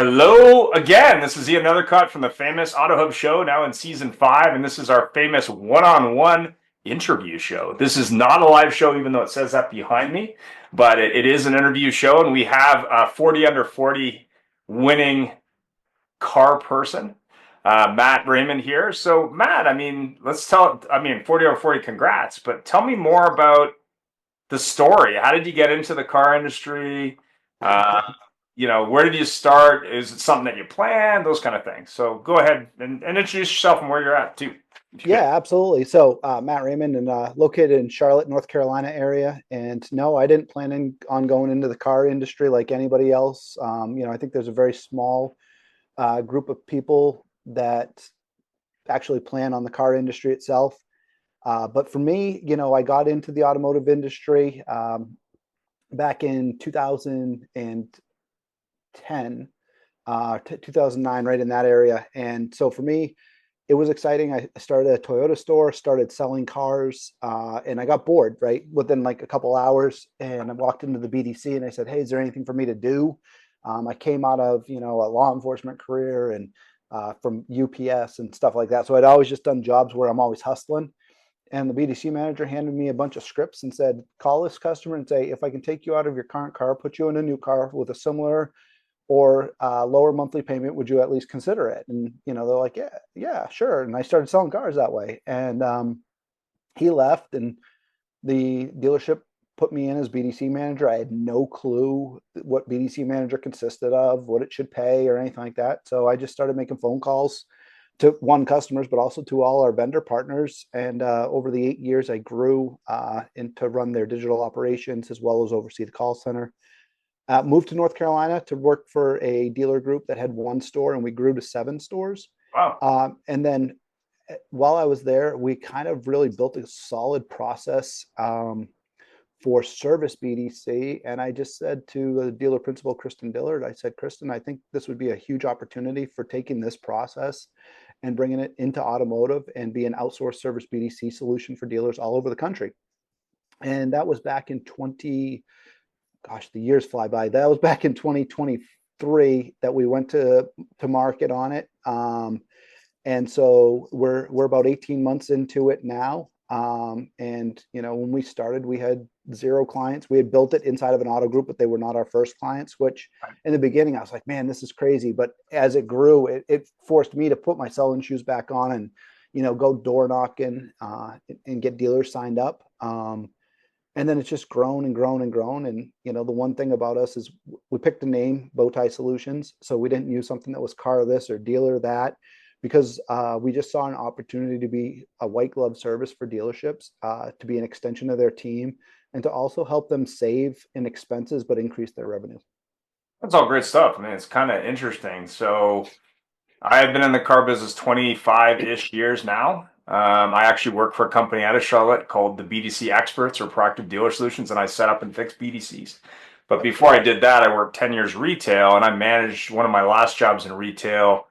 Hello again. This is Ian Nethercott from the famous Auto Hub show, now in season 5, and this is our famous one-on-one interview show. This is not a live show, even though it says that behind me, but it is an interview show, and we have a 40 under 40 winning car person, Matt Raymond here. So, Matt, let's 40 over 40, congrats, but tell me more about the story. How did you get into the car industry? Uh, where did you start? Is it something that you planned? Those kind of things. So go ahead and introduce yourself and where you're at too, if you could. Yeah, absolutely. So, Matt Raymond, and located in Charlotte, North Carolina area. And no, I didn't on going into the car industry like anybody else. I think there's a very small group of people that actually plan on the car industry itself. But for me, I got into the automotive industry back in 2010, 2009, right in that area. And so for me, it was exciting. I started a Toyota store, started selling cars, and I got bored right within like a couple hours. And I walked into the BDC and I said, "Hey, is there anything for me to do?" I came out of a law enforcement career and from UPS and stuff like that. So I'd always just done jobs where I'm always hustling. And the BDC manager handed me a bunch of scripts and said, "Call this customer and say, if I can take you out of your current car, put you in a new car with a similar or lower monthly payment, would you at least consider it?" And they're like, yeah, sure. And I started selling cars that way. And he left, and the dealership put me in as BDC manager. I had no clue what BDC manager consisted of, what it should pay, or anything like that. So I just started making phone calls to customers, but also to all our vendor partners. And over the 8 years, I grew to run their digital operations as well as oversee the call center. Moved to North Carolina to work for a dealer group that had one store, and we grew to 7 stores. Wow. And then while I was there, we kind of really built a solid process for service BDC. And I just said to the dealer principal, Kristen Dillard, I said, "Kristen, I think this would be a huge opportunity for taking this process and bringing it into automotive and be an outsourced service BDC solution for dealers all over the country." And that was back in gosh, the years fly by. That was back in 2023 that we went to market on it. And so we're about 18 months into it now. And when we started, we had 0 clients. We had built it inside of an auto group, but they were not our first clients, which in the beginning I was like, "Man, this is crazy." But as it grew, it forced me to put my selling shoes back on and, go door knocking and get dealers signed up. And then it's just grown and grown and grown. And, the one thing about us is we picked a name, Bowtie Solutions. So we didn't use something that was car this or dealer that, because we just saw an opportunity to be a white glove service for dealerships, to be an extension of their team, and to also help them save in expenses, but increase their revenue. That's all great stuff. It's kind of interesting. So I have been in the car business 25-ish years now. I actually work for a company out of Charlotte called the BDC Experts, or Proactive Dealer Solutions, and I set up and fix BDCs. But before I did that, I worked 10 years retail, and I managed one of my last jobs in retail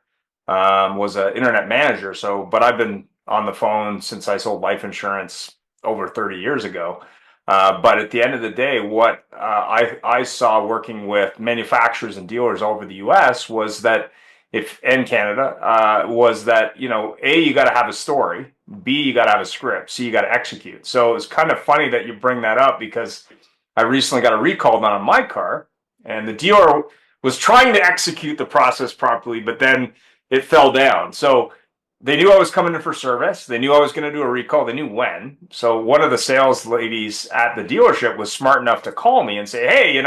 was an internet manager. But I've been on the phone since I sold life insurance over 30 years ago. But at the end of the day, what I saw working with manufacturers and dealers all over the U.S. was that in Canada, was that, A, you got to have a story, B, you got to have a script, C, you got to execute. So it's kind of funny that you bring that up, because I recently got a recall done on my car, and the dealer was trying to execute the process properly, but then it fell down. So they knew I was coming in for service. They knew I was going to do a recall. They knew when. So one of the sales ladies at the dealership was smart enough to call me and say, "Hey,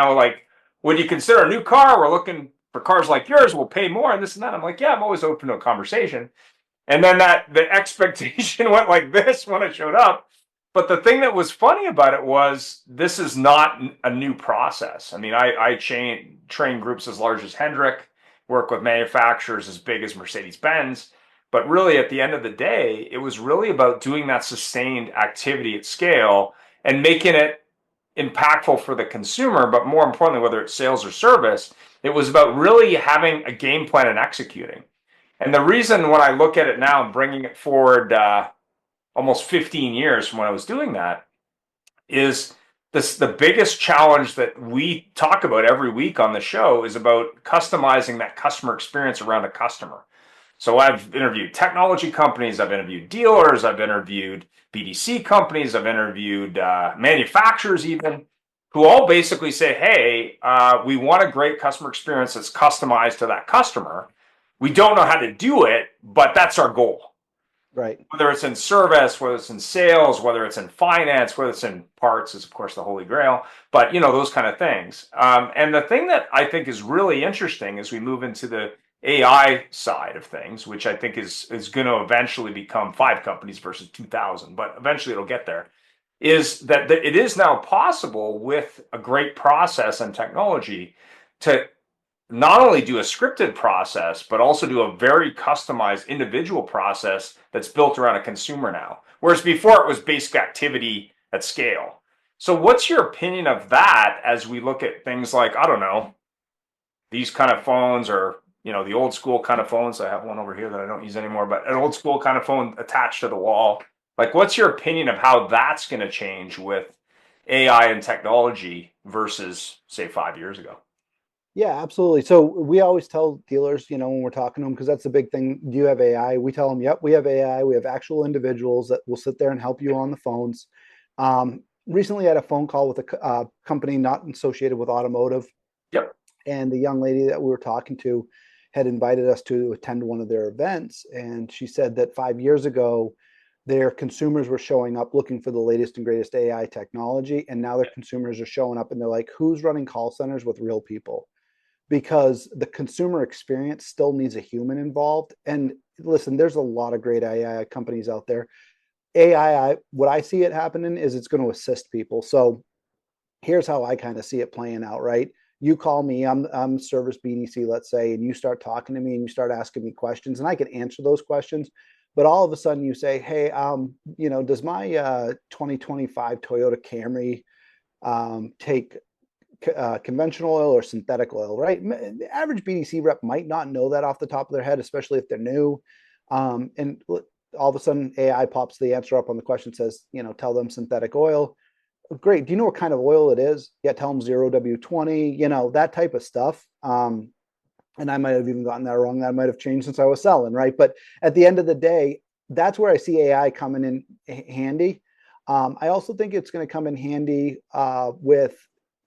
would you consider a new car? We're looking for cars like yours. We'll pay more," and this and that. I'm like, "Yeah, I'm always open to a conversation." And then the expectation went like this when I showed up. But the thing that was funny about it was, this is not a new process. I train groups as large as Hendrick, work with manufacturers as big as Mercedes-Benz. But really, at the end of the day, it was really about doing that sustained activity at scale and making it impactful for the consumer. But more importantly, whether it's sales or service, it was about really having a game plan and executing. And the reason, when I look at it now and bringing it forward almost 15 years from when I was doing that, is the biggest challenge that we talk about every week on the show is about customizing that customer experience around a customer. So I've interviewed technology companies, I've interviewed dealers, I've interviewed BDC companies, I've interviewed manufacturers even, who all basically say, hey, we want a great customer experience that's customized to that customer. We don't know how to do it, but that's our goal. Right. Whether it's in service, whether it's in sales, whether it's in finance, whether it's in parts is of course the holy grail, but those kind of things. And the thing that I think is really interesting as we move into the AI side of things, which I think is going to eventually become 5 companies versus 2,000, but eventually it'll get there, is that it is now possible with a great process and technology to not only do a scripted process, but also do a very customized individual process that's built around a consumer now. Whereas before it was basic activity at scale. So, what's your opinion of that as we look at things like, I don't know, these kind of phones or, the old school kind of phones? I have one over here that I don't use anymore, but an old school kind of phone attached to the wall. Like, what's your opinion of how that's going to change with AI and technology versus, say, 5 years ago? Yeah, absolutely. So we always tell dealers, when we're talking to them, because that's the big thing. Do you have AI? We tell them, yep, we have AI. We have actual individuals that will sit there and help you on the phones. Recently, I had a phone call with a company not associated with automotive, Yep. and the young lady that we were talking to had invited us to attend one of their events. And she said that 5 years ago, their consumers were showing up looking for the latest and greatest AI technology. And now their consumers are showing up and they're like, who's running call centers with real people? Because the consumer experience still needs a human involved. And listen, there's a lot of great AI companies out there. AI, what I see it happening is it's going to assist people. So here's how I kind of see it playing out, right? You call me, I'm service BDC, let's say, and you start talking to me and you start asking me questions, and I can answer those questions. But all of a sudden you say, hey, does my 2025 Toyota Camry take conventional oil or synthetic oil, right? The average BDC rep might not know that off the top of their head, especially if they're new. And all of a sudden, AI pops the answer up on the question, says, tell them synthetic oil. Great. Do you know what kind of oil it is? Yeah, tell them 0W20, that type of stuff. And I might have even gotten that wrong. That might have changed since I was selling, right? But at the end of the day, that's where I see AI coming in handy. I also think it's going to come in handy with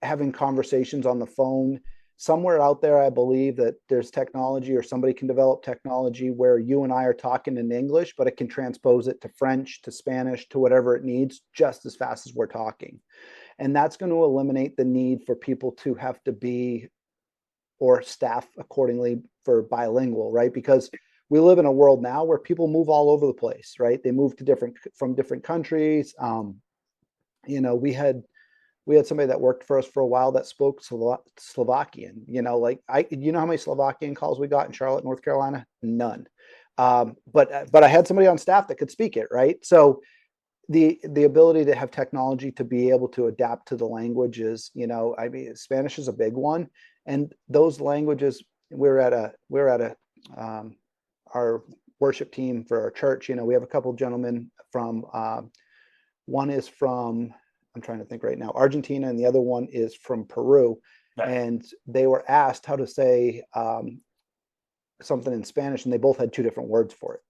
having conversations on the phone. Somewhere out there, I believe that there's technology or somebody can develop technology where you and I are talking in English, but it can transpose it to French, to Spanish, to whatever it needs just as fast as we're talking. And that's going to eliminate the need for people to have to be or staff accordingly for bilingual, right? Because we live in a world now where people move all over the place, right? They move to from different countries. We had somebody that worked for us for a while that spoke Slovakian. How many Slovakian calls we got in Charlotte, North Carolina? None. But I had somebody on staff that could speak it, right? So the ability to have technology to be able to adapt to the languages, Spanish is a big one, and those languages. We're at our worship team for our church. We have a couple of gentlemen from. One is from, I'm trying to think right now, Argentina, and the other one is from Peru. Yeah. And they were asked how to say something in Spanish, and they both had two different words for it.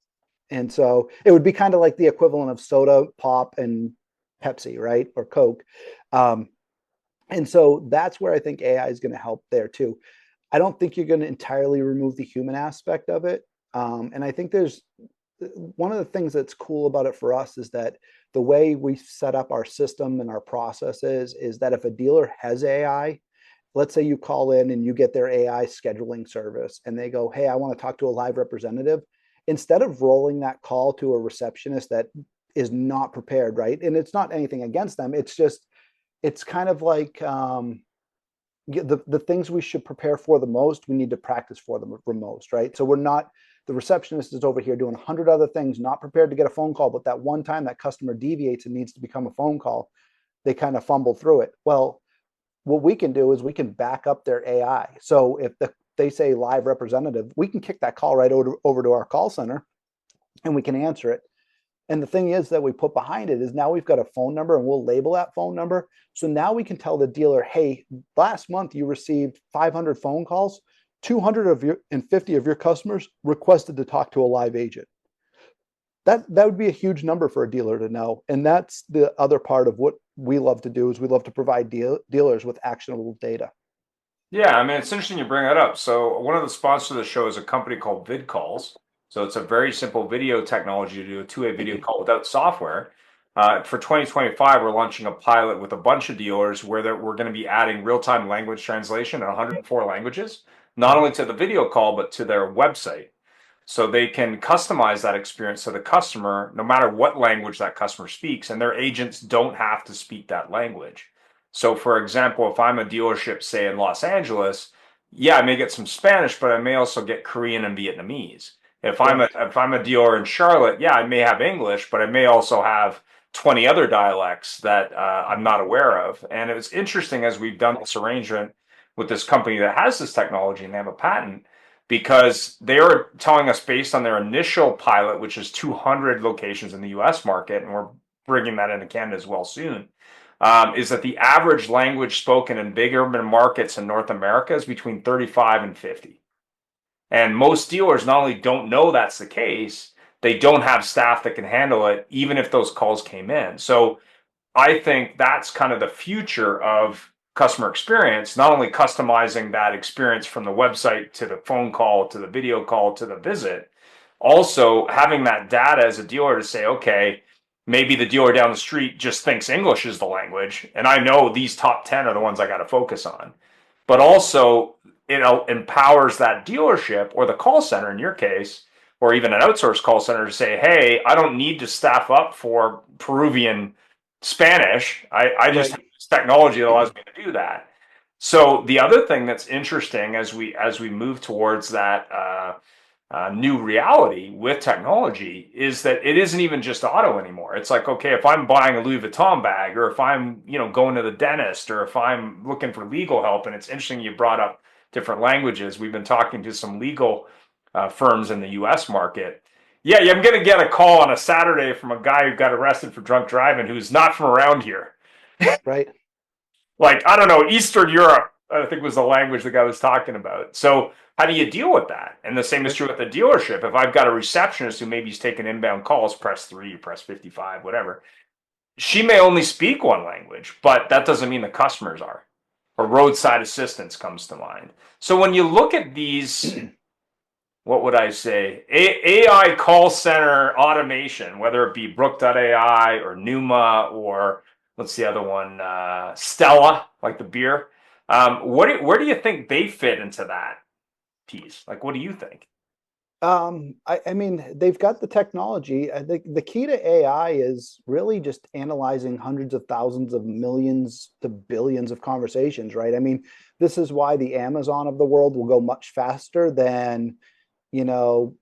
And so it would be kind of like the equivalent of soda, pop, and Pepsi, right? Or Coke. And so that's where I think AI is going to help there too. I don't think you're going to entirely remove the human aspect of it. And I think there's one of the things that's cool about it for us is that the way we set up our system and our processes is that if a dealer has AI, let's say you call in and you get their AI scheduling service and they go, hey, I want to talk to a live representative. Instead of rolling that call to a receptionist that is not prepared, right? And it's not anything against them. It's kind of like the things we should prepare for the most, we need to practice for them the most, right? So the receptionist is over here doing 100 other things, not prepared to get a phone call, but that one time that customer deviates and needs to become a phone call, they kind of fumble through it. Well, what we can do is we can back up their AI. So if they say live representative, we can kick that call right over to our call center and we can answer it. And the thing is that we put behind it is now we've got a phone number and we'll label that phone number. So now we can tell the dealer, hey, last month you received 500 phone calls, 250 of your customers requested to talk to a live agent. That would be a huge number for a dealer to know. And that's the other part of what we love to do is we love to provide dealers with actionable data. Yeah, I mean, it's interesting you bring that up. So one of the sponsors of the show is a company called VidCalls. So it's a very simple video technology to do a two-way video call without software. For 2025, we're launching a pilot with a bunch of dealers where we're going to be adding real-time language translation in 104 languages, not only to the video call, but to their website. So they can customize that experience to the customer, no matter what language that customer speaks, and their agents don't have to speak that language. So, for example, if I'm a dealership, say in Los Angeles, yeah, I may get some Spanish, but I may also get Korean and Vietnamese. If I'm a dealer in Charlotte, yeah, I may have English, but I may also have 20 other dialects that I'm not aware of. And it was interesting as we've done this arrangement with this company that has this technology and they have a patent because they are telling us based on their initial pilot, which is 200 locations in the US market, and we're bringing that into Canada as well soon, is that the average language spoken in big urban markets in North America is between 35 and 50. And most dealers not only don't know that's the case, they don't have staff that can handle it, even if those calls came in. So I think that's kind of the future of customer experience, not only customizing that experience from the website to the phone call to the video call to the visit, also having that data as a dealer to say, okay, maybe the dealer down the street just thinks English is the language, and I know these top 10 are the ones I got to focus on. But also, it empowers that dealership or the call center in your case, or even an outsourced call center to say, hey, I don't need to staff up for Peruvian Spanish. I just Right. have this technology that allows me to do that. So the other thing that's interesting as we move towards that new reality with technology is that it isn't even just auto anymore. It's like, okay, if I'm buying a Louis Vuitton bag, or if I'm going to the dentist, or if I'm looking for legal help, and it's interesting you brought up different languages. We've been talking to some legal firms in the U.S. market. Yeah, I'm going to get a call on a Saturday from a guy who got arrested for drunk driving who's not from around here. Right. Like, I don't know, Eastern Europe, I think was the language the guy was talking about. So how do you deal with that? And the same is true at the dealership. If I've got a receptionist who maybe is taking inbound calls, press 3, press 55, whatever. She may only speak one language, but that doesn't mean the customers are. Or roadside assistance comes to mind. So when you look at these, what would I say? AI call center automation, whether it be Brook.ai or Numa or what's the other one? Stella, like the beer. Where do you think they fit into that piece? Like, what do you think? I mean, they've got the technology. I think the key to AI is really just analyzing hundreds of thousands of millions to billions of conversations, right? I mean, this is why the Amazon of the world will go much faster than, you know,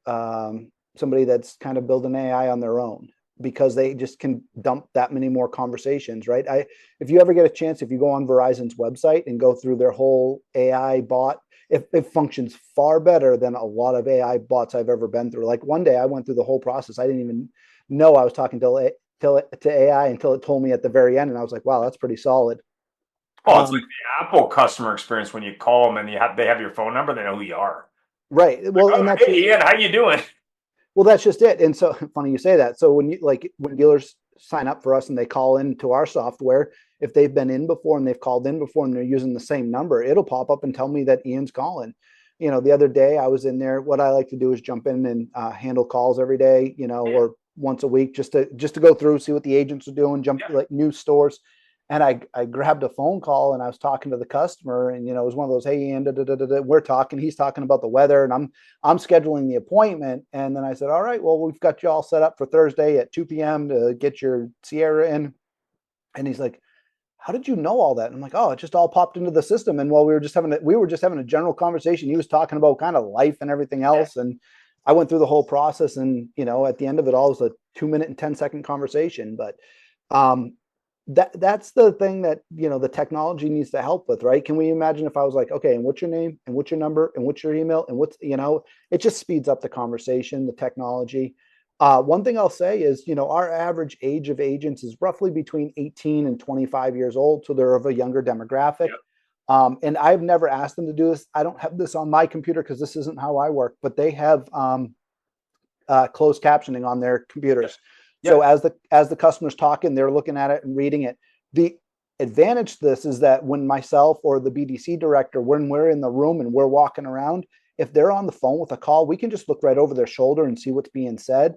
somebody that's kind of building AI on their own because they just can dump that many more conversations, right? If you ever get a chance, if you go on Verizon's website and go through their whole AI bot, it functions far better than a lot of AI bots I've ever been through. Like one day I went through the whole process. I didn't even know I was talking to AI until it told me at the very end. And I was like, wow, that's pretty solid. Oh, it's like Um, the Apple customer experience when you call them and they have your phone number, they know who you are. right. Like, Well, oh, and that's hey just, Ian, how you doing? well, that's just it. And so funny you say that. So when dealers sign up for us and they call into our software, if they've been in before and they've called in before and they're using the same number, it'll pop up and tell me that Ian's calling. The other day I was in there. What I like to do is jump in and handle calls every day, or once a week, just to go through, see what the agents are doing, jump Yeah, like new stores. And I grabbed a phone call and I was talking to the customer, and it was one of those, hey Ian, da, da, da, da, da. We're talking. He's talking about the weather, and I'm scheduling the appointment. And then I said, all right, well, we've got you all set up for Thursday at 2 p.m. to get your Sierra in. And he's like, how did you know all that? And I'm like, oh, it just all popped into the system. And while we were just having a general conversation, he was talking about kind of life and everything else. And I went through the whole process, and at the end of it all, it was a 2 minute and 10-second conversation. But um, that's the thing that the technology needs to help with, right? Can we imagine if I was like, okay, and what's your name, and what's your number, and what's your email, and what's it just speeds up the conversation, the technology. One thing I'll say is, our average age of agents is roughly between 18 and 25 years old. So they're of a younger demographic. Yep. And I've never asked them to do this. I don't have this on my computer because this isn't how I work, but they have closed captioning on their computers. So Yep. as the customer's talking, they're looking at it and reading it. The advantage to this is that when myself or the BDC director, when we're in the room and we're walking around, if they're on the phone with a call, we can just look right over their shoulder and see what's being said.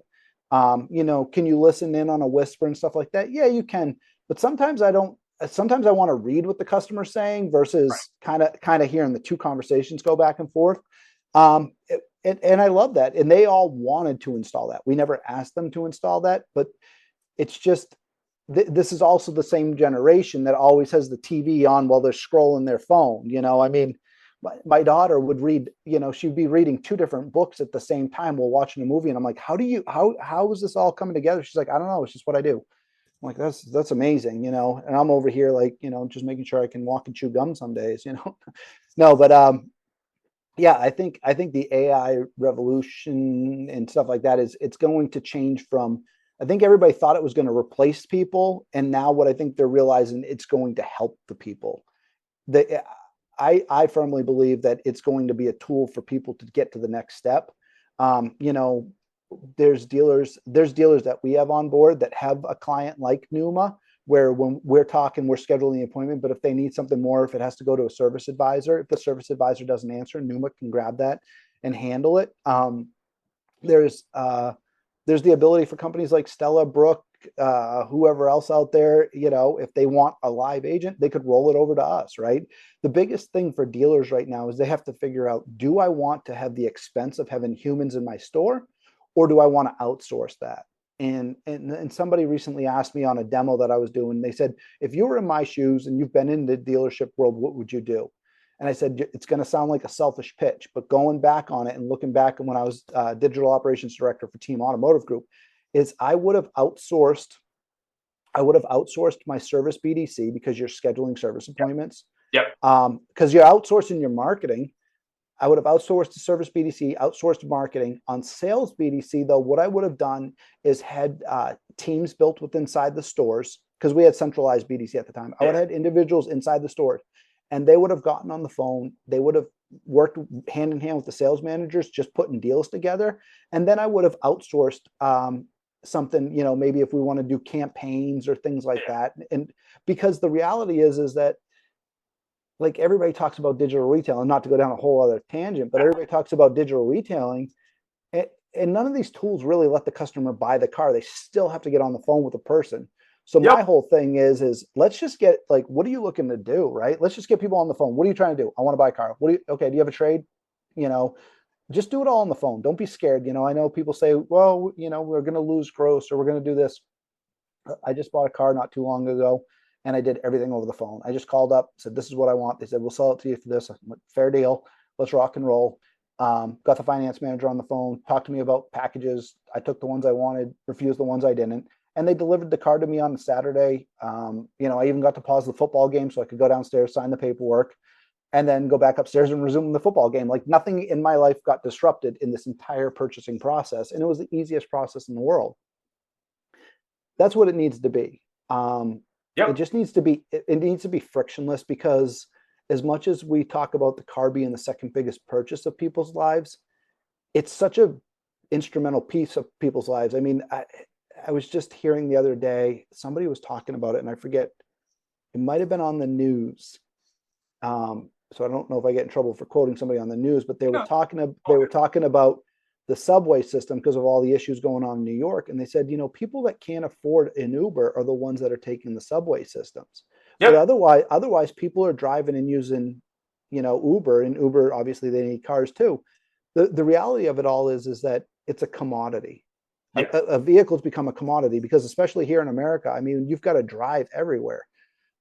Can you listen in on a whisper and stuff like that? Yeah, you can. But sometimes I don't. Sometimes I want to read what the customer's saying Right. versus kind of hearing the two conversations go back and forth. And I love that. And they all wanted to install that. We never asked them to install that, but it's just this is also the same generation that always has the TV on while they're scrolling their phone. I mean, my daughter would read, she'd be reading two different books at the same time while watching a movie. And I'm like, how is this all coming together? She's like, I don't know. It's just what I do. I'm like, that's amazing, and I'm over here like, just making sure I can walk and chew gum some days. No, but yeah, I think the AI revolution and stuff like that it's going to change from. I think everybody thought it was going to replace people, and now what I think they're realizing it's going to help the people. The I firmly believe that it's going to be a tool for people to get to the next step. Um, you know, there's dealers that we have on board that have a client like Numa, where when we're talking, we're scheduling the appointment, but if they need something more, if it has to go to a service advisor, if the service advisor doesn't answer, Numa can grab that and handle it. There's there's the ability for companies like Stella, Brook, whoever else out there, if they want a live agent, they could roll it over to us, right? The biggest thing for dealers right now is they have to figure out, do I want to have the expense of having humans in my store, or do I want to outsource that? And somebody recently asked me on a demo that I was doing, they said, if you were in my shoes and you've been in the dealership world, what would you do? And I said, it's going to sound like a selfish pitch, but going back on it and looking back when I was digital operations director for Team Automotive Group, is I would have outsourced my service BDC because you're scheduling service Yep. appointments. Yep. Because you're outsourcing your marketing. I would have outsourced the service BDC, outsourced marketing. On sales BDC, though, what I would have done is had teams built with inside the stores, because we had centralized BDC at the time. I would have had individuals inside the stores, and they would have gotten on the phone. They would have worked hand in hand with the sales managers, just putting deals together. And then I would have outsourced something, maybe if we want to do campaigns or things like that. And because the reality is that, like, everybody talks about digital retail, and not to go down a whole other tangent, but everybody talks about digital retailing, and none of these tools really let the customer buy the car. They still have to get on the phone with a person. So Yep. my whole thing is let's just get, like, what are you looking to do, right? Let's just get people on the phone. What are you trying to do? I want to buy a car. Okay, do you have a trade? You know, just do it all on the phone. Don't be scared. I know people say, well, we're going to lose gross, or we're going to do this. I just bought a car not too long ago, and I did everything over the phone. I just called up, said, this is what I want. They said, we'll sell it to you for this. Went, fair deal. Let's rock and roll. Got the finance manager on the phone, talked to me about packages. I took the ones I wanted, refused the ones I didn't. And they delivered the car to me on a Saturday. I even got to pause the football game so I could go downstairs, sign the paperwork, and then go back upstairs and resume the football game. Like, nothing in my life got disrupted in this entire purchasing process. And it was the easiest process in the world. That's what it needs to be. It Yep. just needs to be, it needs to be frictionless, because as much as we talk about the car being the second biggest purchase of people's lives, it's such a instrumental piece of people's lives. I mean, I was just hearing the other day, somebody was talking about it, and I forget, it might have been on the news. So I don't know if I get in trouble for quoting somebody on the news, but they were No. talking about the subway system because of all the issues going on in New York. And they said, people that can't afford an Uber are the ones that are taking the subway systems. But Yep. otherwise people are driving and using, Uber, and Uber, obviously they need cars too. The reality of it all is that it's a commodity. Yep. A vehicle's become a commodity, because especially here in America, I mean, you've got to drive everywhere.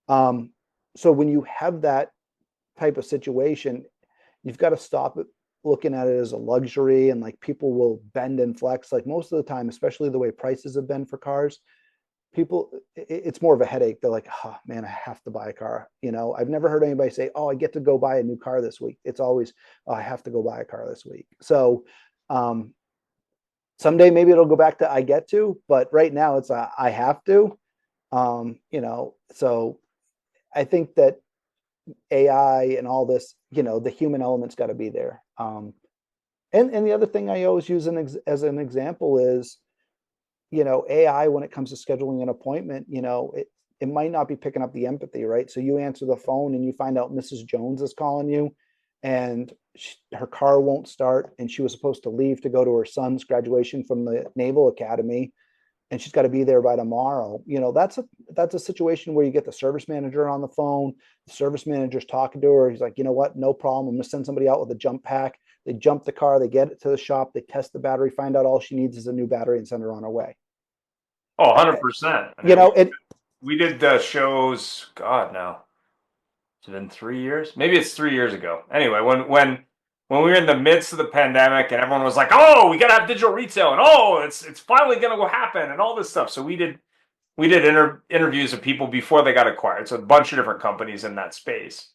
Um, so when you have that type of situation, you've got to stop it looking at it as a luxury, and like, people will bend and flex. Like, most of the time, especially the way prices have been for cars, people, it's more of a headache. They're like, oh man, I have to buy a car. I've never heard anybody say, oh, I get to go buy a new car this week. It's always, oh, I have to go buy a car this week. So Someday maybe it'll go back to I get to, but right now it's a I have to. So I think that AI and all this, the human element's got to be there. And the other thing I always use as an example is, AI when it comes to scheduling an appointment, it might not be picking up the empathy, right? So you answer the phone and you find out Mrs. Jones is calling you, and her car won't start, and she was supposed to leave to go to her son's graduation from the Naval Academy, and she's got to be there by tomorrow. That's a situation where you get the service manager on the phone. The service manager's talking to her. He's like, what? No problem. I'm going to send somebody out with a jump pack. They jump the car, they get it to the shop, they test the battery, find out all she needs is a new battery, and send her on her way. Oh, I, 100%. I you mean, know, it. we did the shows, God, now it's been 3 years. Maybe it's 3 years ago. Anyway, when we were in the midst of the pandemic and everyone was like, "Oh, we got to have digital retail," and "Oh, it's finally going to happen," and all this stuff. So we did interviews of people before they got acquired. So a bunch of different companies in that space.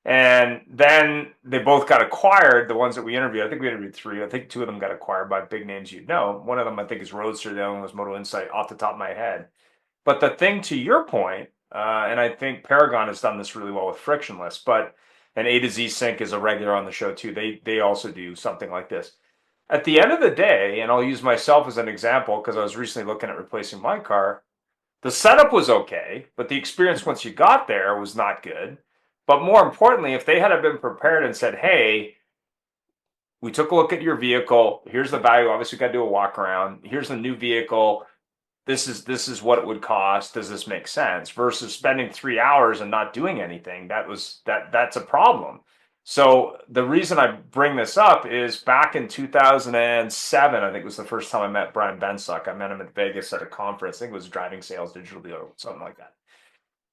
And then they both got acquired, the ones that we interviewed. I think we interviewed three. I think two of them got acquired by big names you'd know. One of them, I think, is Roadster. The other one was Moto Insight off the top of my head. But the thing to your point, and I think Paragon has done this really well with Frictionless, but and A to Z Sync is a regular on the show too. They also do something like this. At the end of the day, and I'll use myself as an example because I was recently looking at replacing my car. The setup was okay, but the experience once you got there was not good. But more importantly, if they had been prepared and said, "Hey, we took a look at your vehicle. Here's the value. Obviously, we got to do a walk around. Here's the new vehicle. This is what it would cost. Does this make sense?" Versus spending 3 hours and not doing anything. That's a problem. So the reason I bring this up is back in 2007, I think it was the first time I met Brian Bensuck. I met him at Vegas at a conference. I think it was driving sales digitally or something like that.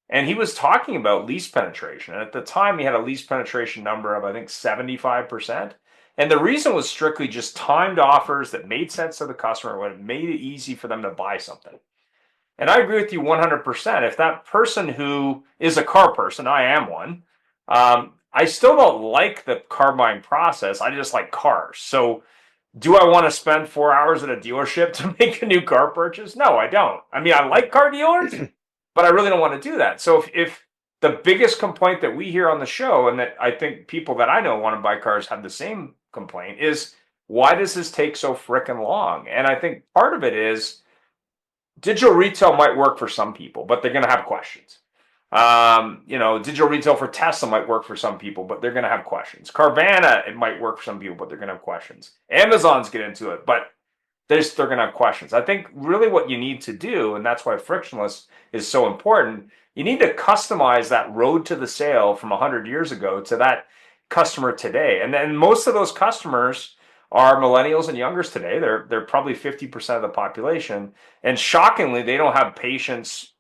And he was talking about lease penetration. And at the time, he had a lease penetration number of, I think, 75%. And the reason was strictly just timed offers that made sense to the customer, when it made it easy for them to buy something. And I agree with you 100%. If that person who is a car person, I am one, I still don't like the car buying process. I just like cars. So do I want to spend 4 hours at a dealership to make a new car purchase? No, I don't. I mean, I like car dealers, but I really don't want to do that. So if the biggest complaint that we hear on the show, and that I think people that I know want to buy cars have the same complaint, is why does this take so frickin' long? And I think part of it is digital retail might work for some people, but they're going to have questions. Digital retail for Tesla might work for some people, but they're going to have questions. Carvana, it might work for some people, but they're going to have questions. Amazon's get into it, but they're going to have questions. I think really what you need to do, and that's why Frictionless is so important, you need to customize that road to the sale from 100 years ago to that customer today. And then most of those customers are millennials and youngers today. They're probably 50% of the population. And shockingly, they don't have patience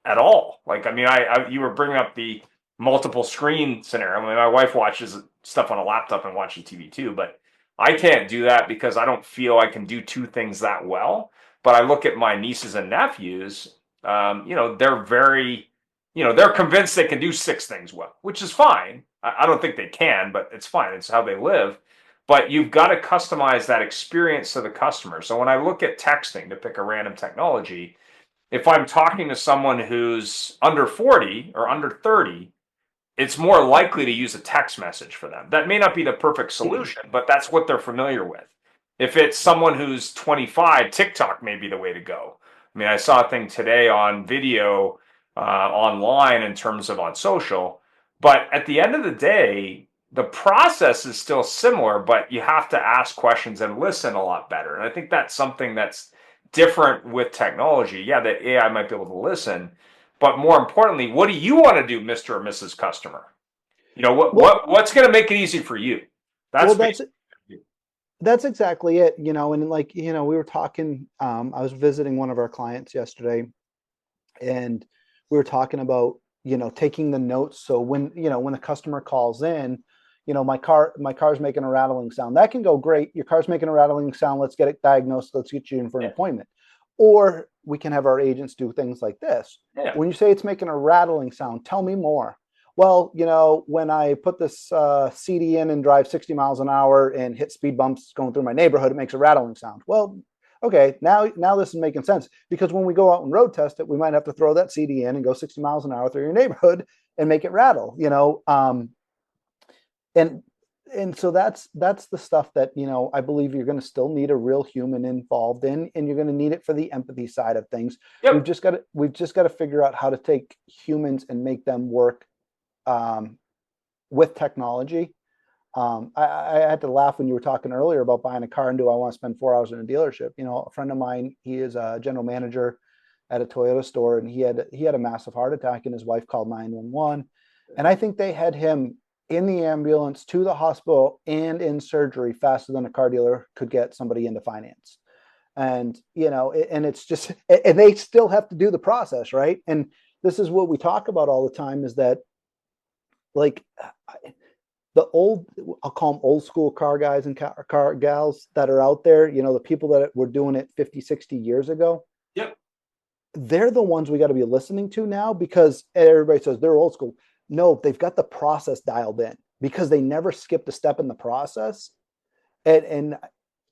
at all. Like, I mean, you were bringing up the multiple screen scenario. I mean, my wife watches stuff on a laptop and watches TV too, but I can't do that because I don't feel I can do two things that well. But I look at my nieces and nephews, they're very, they're convinced they can do six things well, which is fine. I don't think they can, but it's fine. It's how they live. But you've got to customize that experience to the customer. So when I look at texting, to pick a random technology, if I'm talking to someone who's under 40 or under 30, it's more likely to use a text message for them. That may not be the perfect solution, but that's what they're familiar with. If it's someone who's 25, TikTok may be the way to go. I mean, I saw a thing today on video online in terms of on social, but at the end of the day, the process is still similar, but you have to ask questions and listen a lot better. And I think that's something that's different with technology. Yeah, the AI might be able to listen, but more importantly, what do you want to do, Mr. or Mrs. Customer? What's going to make it easy for you? Well, that's exactly it. And like, we were talking, I was visiting one of our clients yesterday, and we were talking about, taking the notes. So when the customer calls in, my car's making a rattling sound. That can go great. Your car's making a rattling sound. Let's get it diagnosed. Let's get you in for an appointment. Or we can have our agents do things like this. Yeah. When you say it's making a rattling sound, tell me more. well, when I put this CD in and drive 60 miles an hour and hit speed bumps going through my neighborhood, it makes a rattling sound. Well, okay, now this is making sense, because when we go out and road test it, we might have to throw that CD in and go 60 miles an hour through your neighborhood and make it rattle, and so that's the stuff that I believe you're going to still need a real human involved in, and you're going to need it for the empathy side of things. We've Yep. just got to figure out how to take humans and make them work with technology. I had to laugh when you were talking earlier about buying a car and do I want to spend 4 hours in a dealership. A friend of mine, he is a general manager at a Toyota store, and he had a massive heart attack, and his wife called 911, and I think they had him in the ambulance to the hospital and in surgery faster than a car dealer could get somebody into finance. And and it's just, and they still have to do the process, right? And this is what we talk about all the time, is that, like, the old, I'll call them old school car guys and car gals that are out there, the people that were doing it 50, 60 years ago, Yep. they're the ones we got to be listening to now, because everybody says they're old school. No, they've got the process dialed in, because they never skipped a step in the process. And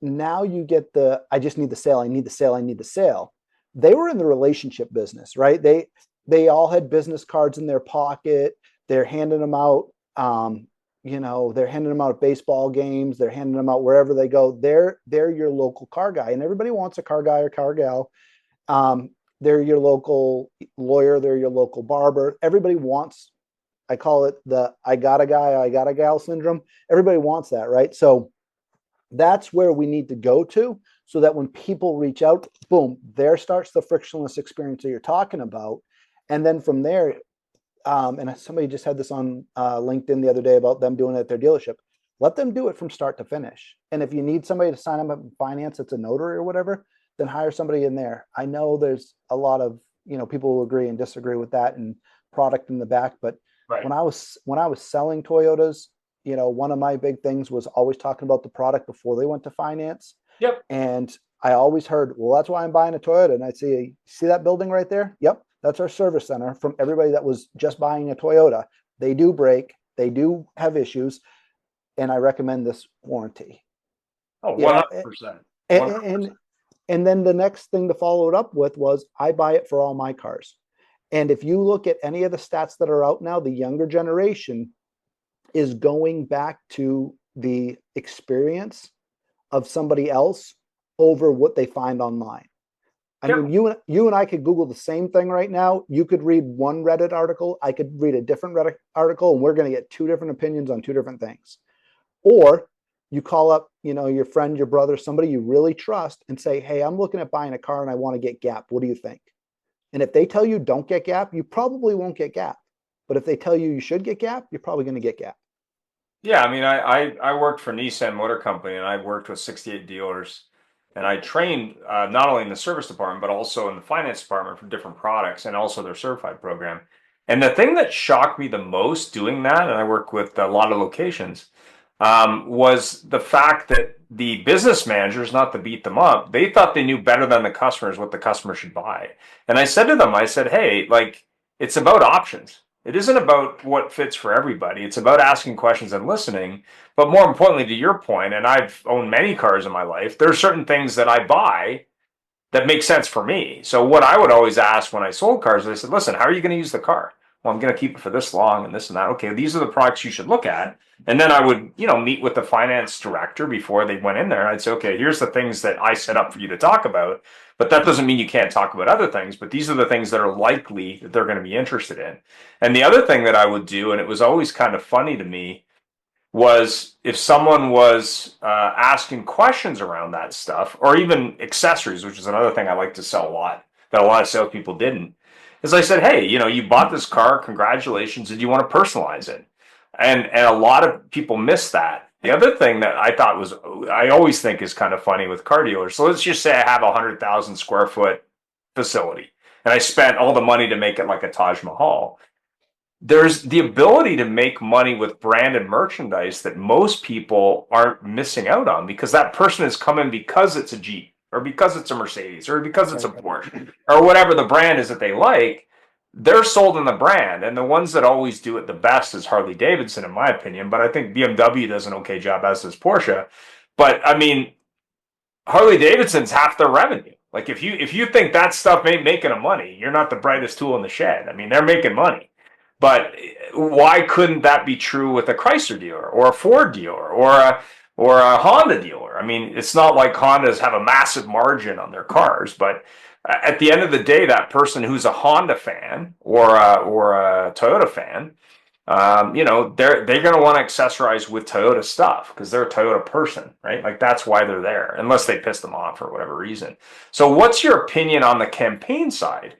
now you get I just need the sale. I need the sale. I need the sale. They were in the relationship business, right? They all had business cards in their pocket. They're handing them out. They're handing them out at baseball games. They're handing them out wherever they go. They're your local car guy, and everybody wants a car guy or car gal. They're your local lawyer. They're your local barber. Everybody wants, I call it the I got a guy, I got a gal syndrome. Everybody wants that, right? So that's where we need to go to, so that when people reach out, boom, there starts the frictionless experience that you're talking about. And then from there, and somebody just had this on LinkedIn the other day about them doing it at their dealership. Let them do it from start to finish. And if you need somebody to sign up in finance, it's a notary or whatever, then hire somebody in there. I know there's a lot of people who agree and disagree with that, and product in the back. But Right. when I was selling Toyotas, one of my big things was always talking about the product before they went to finance. Yep. And I always heard, well, that's why I'm buying a Toyota. And I'd say, see that building right there? Yep. That's our service center. From everybody that was just buying a Toyota. They do break. They do have issues. And I recommend this warranty. Oh, 100%. And then the next thing to follow it up with was, I buy it for all my cars. And if you look at any of the stats that are out now, the younger generation is going back to the experience of somebody else over what they find online. I mean, you and I could Google the same thing right now. You could read one Reddit article. I could read a different Reddit article, and we're going to get two different opinions on two different things. Or you call up, your friend, your brother, somebody you really trust, and say, hey, I'm looking at buying a car and I want to get Gap. What do you think? And if they tell you don't get Gap, you probably won't get Gap. But if they tell you you should get Gap, you're probably going to get Gap. Yeah, I mean, I worked for Nissan Motor Company, and I worked with 68 dealers, and I trained not only in the service department but also in the finance department for different products, and also their certified program. And the thing that shocked me the most doing that, and I work with a lot of locations, was the fact that the business managers, not to beat them up, they thought they knew better than the customers what the customer should buy. And I said to them, I said, hey, like, it's about options. It isn't about what fits for everybody. It's about asking questions and listening. But more importantly, to your point, and I've owned many cars in my life, there are certain things that I buy that make sense for me. So what I would always ask when I sold cars, I said, listen, how are you going to use the car? Well, I'm going to keep it for this long and this and that. Okay, these are the products you should look at. And then I would, meet with the finance director before they went in there. And I'd say, okay, here's the things that I set up for you to talk about. But that doesn't mean you can't talk about other things. But these are the things that are likely that they're going to be interested in. And the other thing that I would do, and it was always kind of funny to me, was if someone was asking questions around that stuff, or even accessories, which is another thing I like to sell a lot, that a lot of salespeople didn't, is I said, hey, you bought this car, congratulations, and you want to personalize it. And a lot of people miss that. The other thing that I always think is kind of funny with car dealers. So let's just say I have a 100,000 square foot facility, and I spent all the money to make it like a Taj Mahal. There's the ability to make money with branded merchandise that most people aren't missing out on, because that person is coming because it's a Jeep, or because it's a Mercedes, or because it's a Porsche, or whatever the brand is that they like. they're sold in the brand, and the ones that always do it the best is Harley Davidson, in my opinion. But I think BMW does an okay job, as does Porsche. But I mean, Harley Davidson's half their revenue. Like if you think that stuff ain't making a money, you're not the brightest tool in the shed. I mean, they're making money. But why couldn't that be true with a Chrysler dealer or a Ford dealer or a Honda dealer? I mean, it's not like Hondas have a massive margin on their cars, but at the end of the day, that person who's a Honda fan or a Toyota fan, they're going to want to accessorize with Toyota stuff because they're a Toyota person, right? Like that's why they're there, unless they piss them off for whatever reason. So, what's your opinion on the campaign side?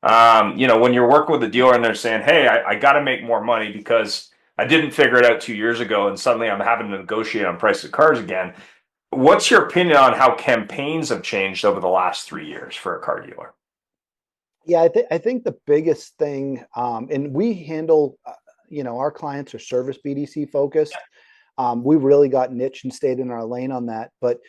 When you're working with a dealer and they're saying, "Hey, I got to make more money because I didn't figure it out 2 years ago, and suddenly I'm having to negotiate on price of cars again." What's your opinion on how campaigns have changed over the last 3 years for a car dealer? Yeah, I think the biggest thing, and we handle, our clients are service BDC focused. We really got niche and stayed in our lane on that. But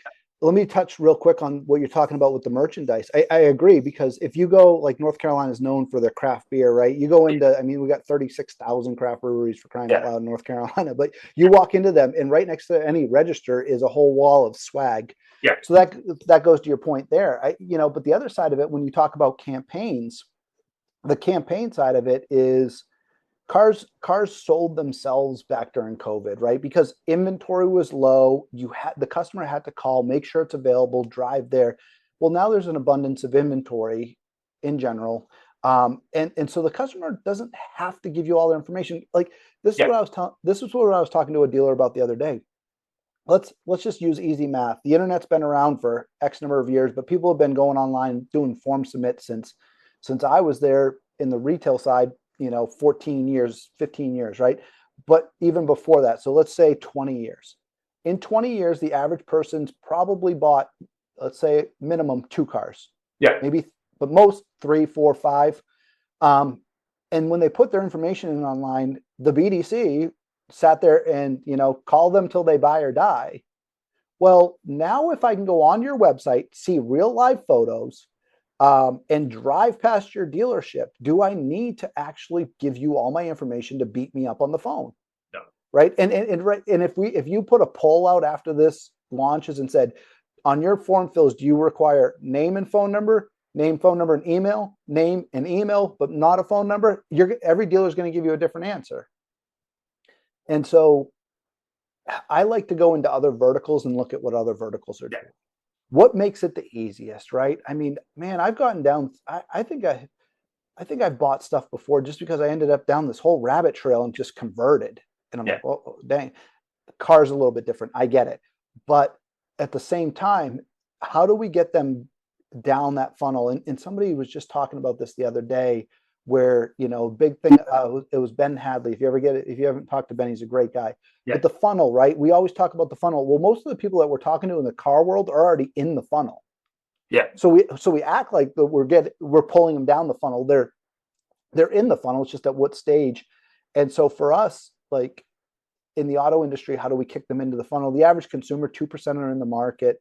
let me touch real quick on what you're talking about with the merchandise. I agree, because if you go, like, North Carolina is known for their craft beer, right? You go into, I mean, we got 36,000 craft breweries, for crying out Yeah, loud, in North Carolina. But you walk into them, and right next to any register is a whole wall of swag. yeah, So that goes to your point there. But the other side of it, when you talk about campaigns, the campaign side of it is cars sold themselves back during COVID, right? Because inventory was low. The customer had to call, make sure it's available, drive there. Well, now there's an abundance of inventory in general. And so the customer doesn't have to give you all their information. Like, yeah, this is what I was talking to a dealer about the other day. Let's just use easy math. The internet's been around for X number of years, but people have been going online doing form submit since I was there in the retail side, 14 years, 15 years, right? But even before that, so let's say 20 years. In 20 years, the average person's probably bought, let's say, minimum 2 cars, yeah. maybe, but most 3, 4, 5. Um, and when they put their information in online, the BDC sat there and, call them till they buy or die. Well, now if I can go on your website, see real live photos, and drive past your dealership, do I need to actually give you all my information to beat me up on the phone? No. Right. And if you put a poll out after this launches and said, on your form fills, do you require name, phone number, and email, name and email, but not a phone number? Every dealer is going to give you a different answer. And so I like to go into other verticals and look at what other verticals are doing. What makes it the easiest, right? I mean, man, I've gotten down. I think I've bought stuff before just because I ended up down this whole rabbit trail and just converted. And I'm Yeah. like, oh, dang, the car's a little bit different. I get it. But at the same time, how do we get them down that funnel? And somebody was just talking about this the other day, where, big thing, it was Ben Hadley. If you haven't talked to Ben, he's a great guy. Yeah. But the funnel, right? We always talk about the funnel. Well, most of the people that we're talking to in the car world are already in the funnel. Yeah. So we act like we're pulling them down the funnel. They're in the funnel. It's just at what stage. And so for us, like in the auto industry, how do we kick them into the funnel? The average consumer, 2% are in the market.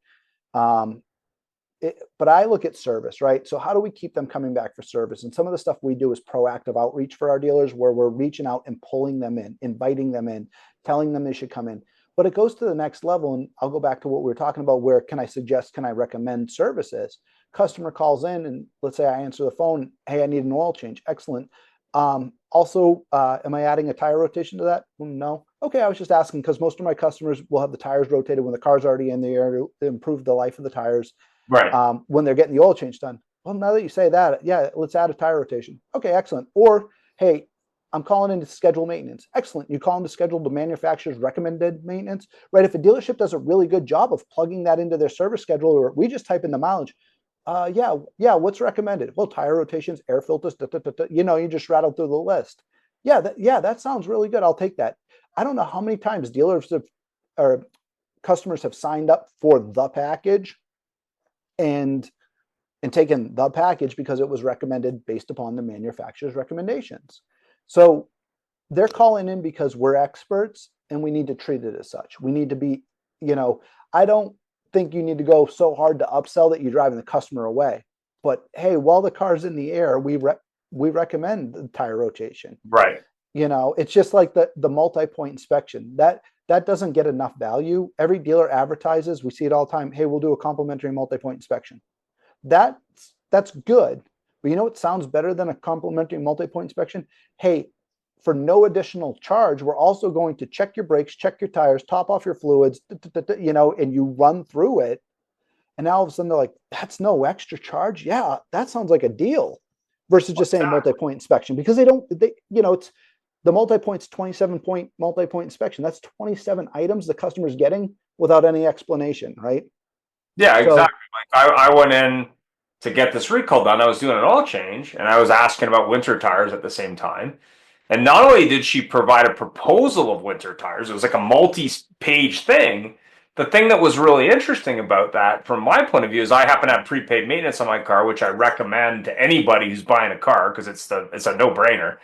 But I look at service, right? So how do we keep them coming back for service? And some of the stuff we do is proactive outreach for our dealers, where we're reaching out and pulling them in, inviting them in, telling them they should come in. But it goes to the next level. And I'll go back to what we were talking about, where can I recommend services? Customer calls in, and let's say I answer the phone. Hey, I need an oil change. Excellent. Also, am I adding a tire rotation to that? No. Okay, I was just asking, because most of my customers will have the tires rotated when the car's already in the air to improve the life of the tires. Right. When they're getting the oil change done. Well, now that you say that, yeah, let's add a tire rotation. Okay, excellent. Or, hey, I'm calling in to schedule maintenance. Excellent. You call in to schedule the manufacturer's recommended maintenance, right? If a dealership does a really good job of plugging that into their service schedule, or we just type in the mileage, yeah, what's recommended? Well, tire rotations, air filters, you just rattle through the list. Yeah, that sounds really good. I'll take that. I don't know how many times or customers have signed up for the package and taken the package because it was recommended based upon the manufacturer's recommendations. So they're calling in because we're experts, and we need to treat it as such. We need to be, I don't think you need to go so hard to upsell that you're driving the customer away. But hey, while the car's in the air, we recommend the tire rotation. Right. It's just like the multi-point inspection that doesn't get enough value. Every dealer advertises, we see it all the time. Hey, we'll do a complimentary multi-point inspection. That's good, but what sounds better than a complimentary multi-point inspection? Hey, for no additional charge, we're also going to check your brakes, check your tires, top off your fluids, and you run through it. And now all of a sudden they're like, that's no extra charge. Yeah, that sounds like a deal versus just saying Exactly. multi-point inspection, because it's the multi-point's 27-point multi-point inspection. That's 27 items the customer's getting without any explanation, right? Yeah, So exactly. Like I went in to get this recall done. I was doing an oil change and I was asking about winter tires at the same time. And not only did she provide a proposal of winter tires, it was like a multi-page thing. The thing that was really interesting about that, from my point of view, is I happen to have prepaid maintenance on my car, which I recommend to anybody who's buying a car because it's a no-brainer.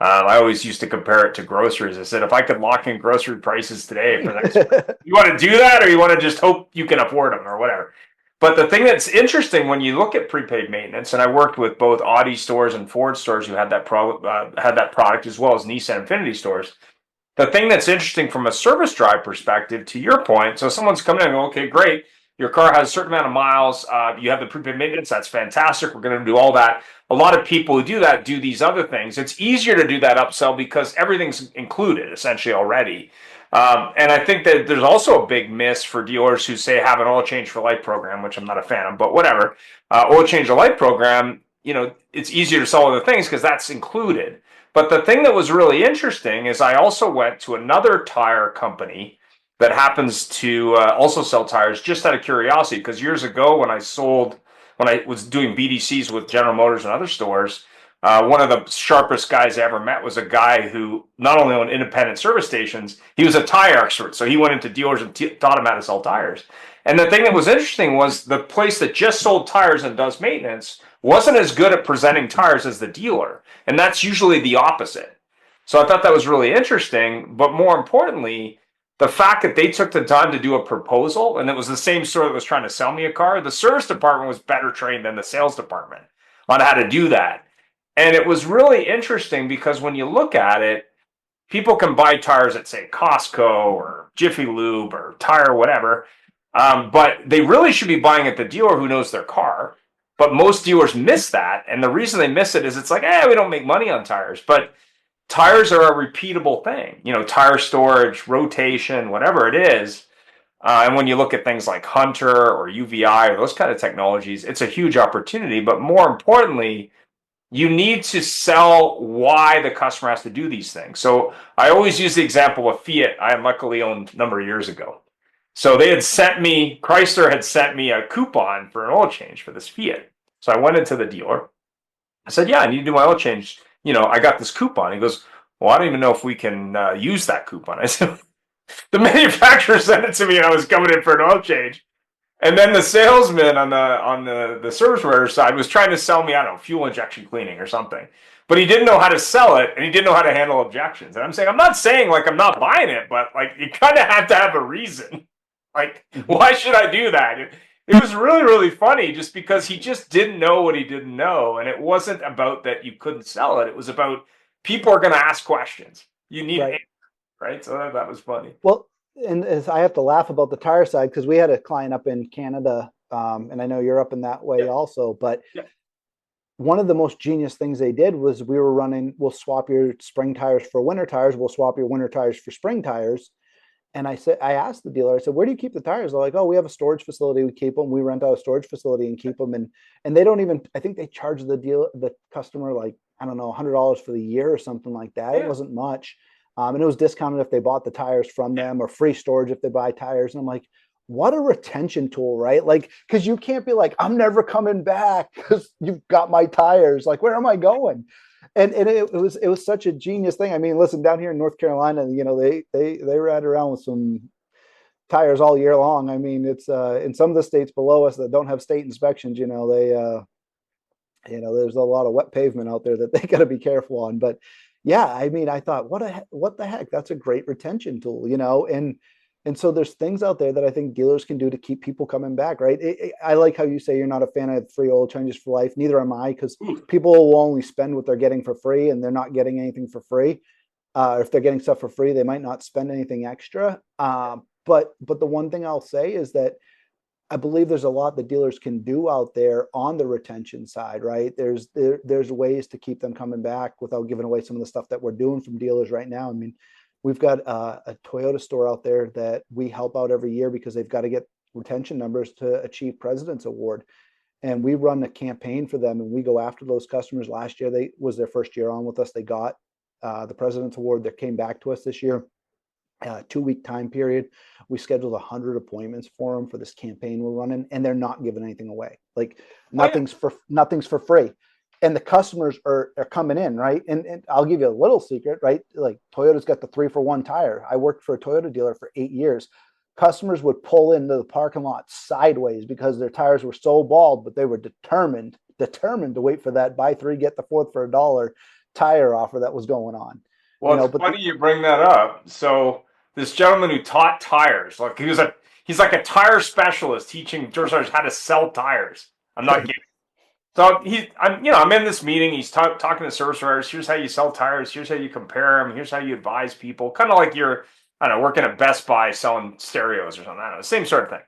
I always used to compare it to groceries. I said, if I could lock in grocery prices today for the next, you want to do that, or you want to just hope you can afford them, or whatever. But the thing that's interesting when you look at prepaid maintenance, and I worked with both Audi stores and Ford stores who had had that product, as well as Nissan Infinity stores. The thing that's interesting from a service drive perspective, to your point, so someone's coming in and go, okay, great. Your car has a certain amount of miles. You have the prepaid maintenance. That's fantastic. We're going to do all that. A lot of people who do that do these other things. It's easier to do that upsell because everything's included essentially already. And I think that there's also a big miss for dealers who say have an oil change for life program, which I'm not a fan of, but whatever. Oil change for life program, it's easier to sell other things because that's included. But the thing that was really interesting is I also went to another tire company that happens to also sell tires just out of curiosity. Because years ago, when I was doing BDCs with General Motors and other stores, one of the sharpest guys I ever met was a guy who not only owned independent service stations, he was a tire expert. So he went into dealers and taught them how to sell tires. And the thing that was interesting was the place that just sold tires and does maintenance wasn't as good at presenting tires as the dealer. And that's usually the opposite. So I thought that was really interesting. But more importantly, the fact that they took the time to do a proposal, and it was the same store that was trying to sell me a car, the service department was better trained than the sales department on how to do that. And it was really interesting because when you look at it, people can buy tires at, say, Costco or Jiffy Lube or Tire, whatever. But they really should be buying at the dealer who knows their car. But most dealers miss that. And the reason they miss it is it's like, we don't make money on tires. But tires are a repeatable thing, tire storage, rotation, whatever it is. And when you look at things like Hunter or UVI or those kind of technologies, it's a huge opportunity. But more importantly, you need to sell why the customer has to do these things. So I always use the example of Fiat. I luckily owned a number of years ago. So Chrysler had sent me a coupon for an oil change for this Fiat. So I went into the dealer. I said, yeah, I need to do my oil change. I got this coupon. He goes, well, I don't even know if we can use that coupon. I said, the manufacturer sent it to me and I was coming in for an oil change. And then the salesman on the service provider side was trying to sell me, I don't know, fuel injection cleaning or something. But he didn't know how to sell it and he didn't know how to handle objections. And I'm not saying like I'm not buying it, but like you kind of have to have a reason. Like, why should I do that? It was really, really funny just because he just didn't know what he didn't know. And it wasn't about that you couldn't sell it. It was about people are going to ask questions. You need an right. answer, right? So that was funny. Well, and as I have to laugh about the tire side because we had a client up in Canada, and I know you're up in that way Yeah. also. But Yeah. one of the most genius things they did was we'll swap your spring tires for winter tires. We'll swap your winter tires for spring tires. And I asked the dealer, I said, where do you keep the tires? They're like, oh, we have a storage facility. We keep them. We rent out a storage facility and keep them. And they don't even, I think they charge the customer like, I don't know, $100 for the year or something like that. It Yeah. wasn't much. And it was discounted if they bought the tires from them or free storage if they buy tires. And I'm like, what a retention tool, right? Like, because you can't be like, I'm never coming back because you've got my tires. Like, where am I going? And it was such a genius thing. I mean, listen, down here in North Carolina, they ride around with some tires all year long. I mean, it's in some of the states below us that don't have state inspections, there's a lot of wet pavement out there that they got to be careful on. But yeah, I mean, I thought, what the heck? That's a great retention tool, and And so there's things out there that I think dealers can do to keep people coming back, right? I like how you say you're not a fan of free oil changes for life. Neither am I, because people will only spend what they're getting for free, and they're not getting anything for free. If they're getting stuff for free, they might not spend anything extra. But the one thing I'll say is that I believe there's a lot that dealers can do out there on the retention side, right? There's ways to keep them coming back without giving away some of the stuff that we're doing from dealers right now. I mean, we've got a Toyota store out there that we help out every year because they've got to get retention numbers to achieve President's Award. And we run a campaign for them, and we go after those customers. Last year, they was their first year on with us. They got the President's Award. That came back to us this year. 2-week time period. We scheduled 100 appointments for them for this campaign we're running, and they're not giving anything away. Like nothing's for free. And the customers are coming in, right? And I'll give you a little secret, right? Like Toyota's got the 3-for-1 tire. I worked for a Toyota dealer for 8 years. Customers would pull into the parking lot sideways because their tires were so bald, but they were determined to wait for that buy 3, get the 4th for $1 tire offer that was going on. Well, it's funny you bring that up. So this gentleman who taught tires, like he's like a tire specialist teaching drivers how to sell tires. I'm not kidding. So I'm in this meeting. He's talking to service providers. Here's how you sell tires. Here's how you compare them. Here's how you advise people. Kind of like you're, I don't know, working at Best Buy selling stereos or something. I don't know, same sort of thing.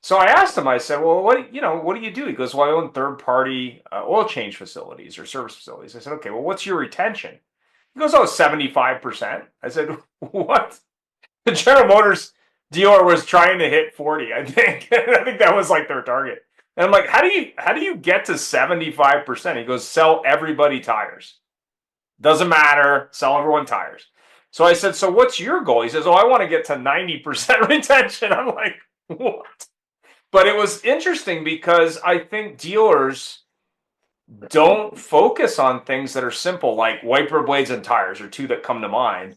So I asked him. I said, "Well, what do you do?" He goes, "Well, I own third-party oil change facilities or service facilities." I said, "Okay, well, what's your retention?" He goes, "Oh, 75%. I said, "What?" The General Motors dealer was trying to hit 40, I think. I think that was like their target. And I'm like, how do you get to 75%? He goes, "Sell everybody tires. Doesn't matter, sell everyone tires." So I said, "So what's your goal?" He says, "Oh, I want to get to 90% retention." I'm like, "What?" But it was interesting because I think dealers don't focus on things that are simple, like wiper blades and tires are two that come to mind.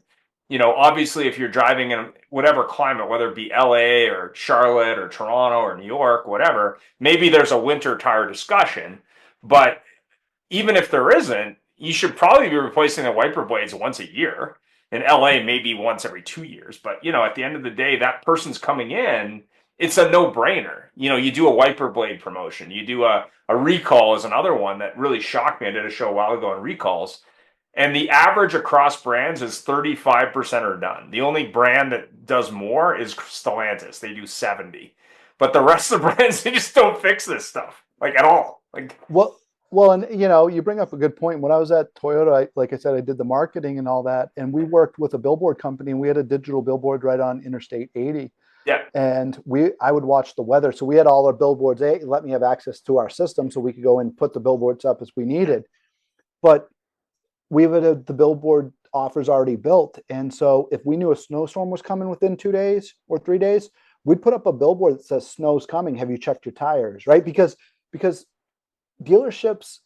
Obviously, if you're driving in whatever climate, whether it be LA or Charlotte or Toronto or New York, whatever, maybe there's a winter tire discussion. But even if there isn't, you should probably be replacing the wiper blades once a year. In LA, maybe once every 2 years. But, at the end of the day, that person's coming in, it's a no-brainer. You do a wiper blade promotion. You do a recall is another one that really shocked me. I did a show a while ago on recalls. And the average across brands is 35% are done. The only brand that does more is Stellantis. They do 70. But the rest of the brands, they just don't fix this stuff, like at all. Like, well, and you bring up a good point. When I was at Toyota, like I said, I did the marketing and all that, and we worked with a billboard company, and we had a digital billboard right on Interstate 80. yeah. And I would watch the weather. So we had all our billboards. They let me have access to our system so we could go and put the billboards up as we needed. But we would have the billboard offers already built. And so if we knew a snowstorm was coming within 2 days or 3 days, we'd put up a billboard that says snow's coming. Have you checked your tires? Right? Because dealerships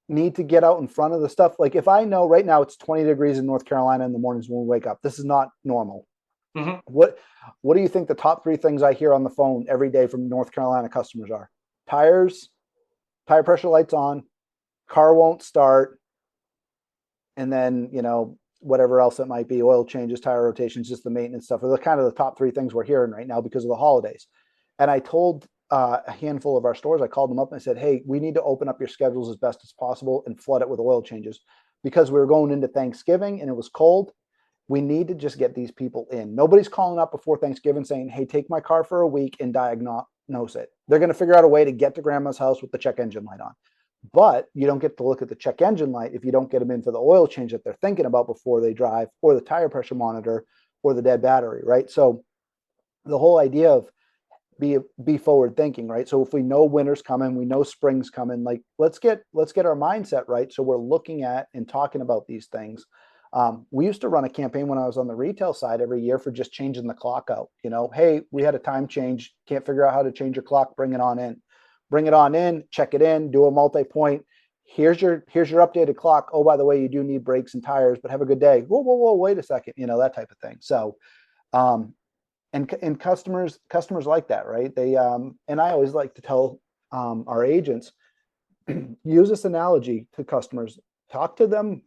need to get out in front of the stuff. Like if I know right now it's 20 degrees in North Carolina in the mornings when we wake up, this is not normal. Mm-hmm. What do you think the top 3 things I hear on the phone every day from North Carolina customers are? Tires, tire pressure lights on, car won't start, and then, whatever else it might be, oil changes, tire rotations, just the maintenance stuff are the kind of the top 3 things we're hearing right now because of the holidays. And I told a handful of our stores, I called them up and I said, "Hey, we need to open up your schedules as best as possible and flood it with oil changes because we were going into Thanksgiving and it was cold. We need to just get these people in. Nobody's calling up before Thanksgiving saying, 'Hey, take my car for a week and diagnose it.' They're going to figure out a way to get to grandma's house with the check engine light on. But you don't get to look at the check engine light if you don't get them in for the oil change that they're thinking about before they drive, or the tire pressure monitor, or the dead battery, right? So the whole idea of be forward thinking, right? So if we know winter's coming, we know spring's coming, like let's get our mindset right. So we're looking at and talking about these things. We used to run a campaign when I was on the retail side every year for just changing the clock out. Hey, we had a time change, can't figure out how to change your clock, bring it on in, check it in, do a multi-point. Here's your updated clock. Oh, by the way, you do need brakes and tires, but have a good day. Whoa, wait a second, that type of thing. So, and customers like that, right? They and I always like to tell our agents, use this analogy to customers. Talk to them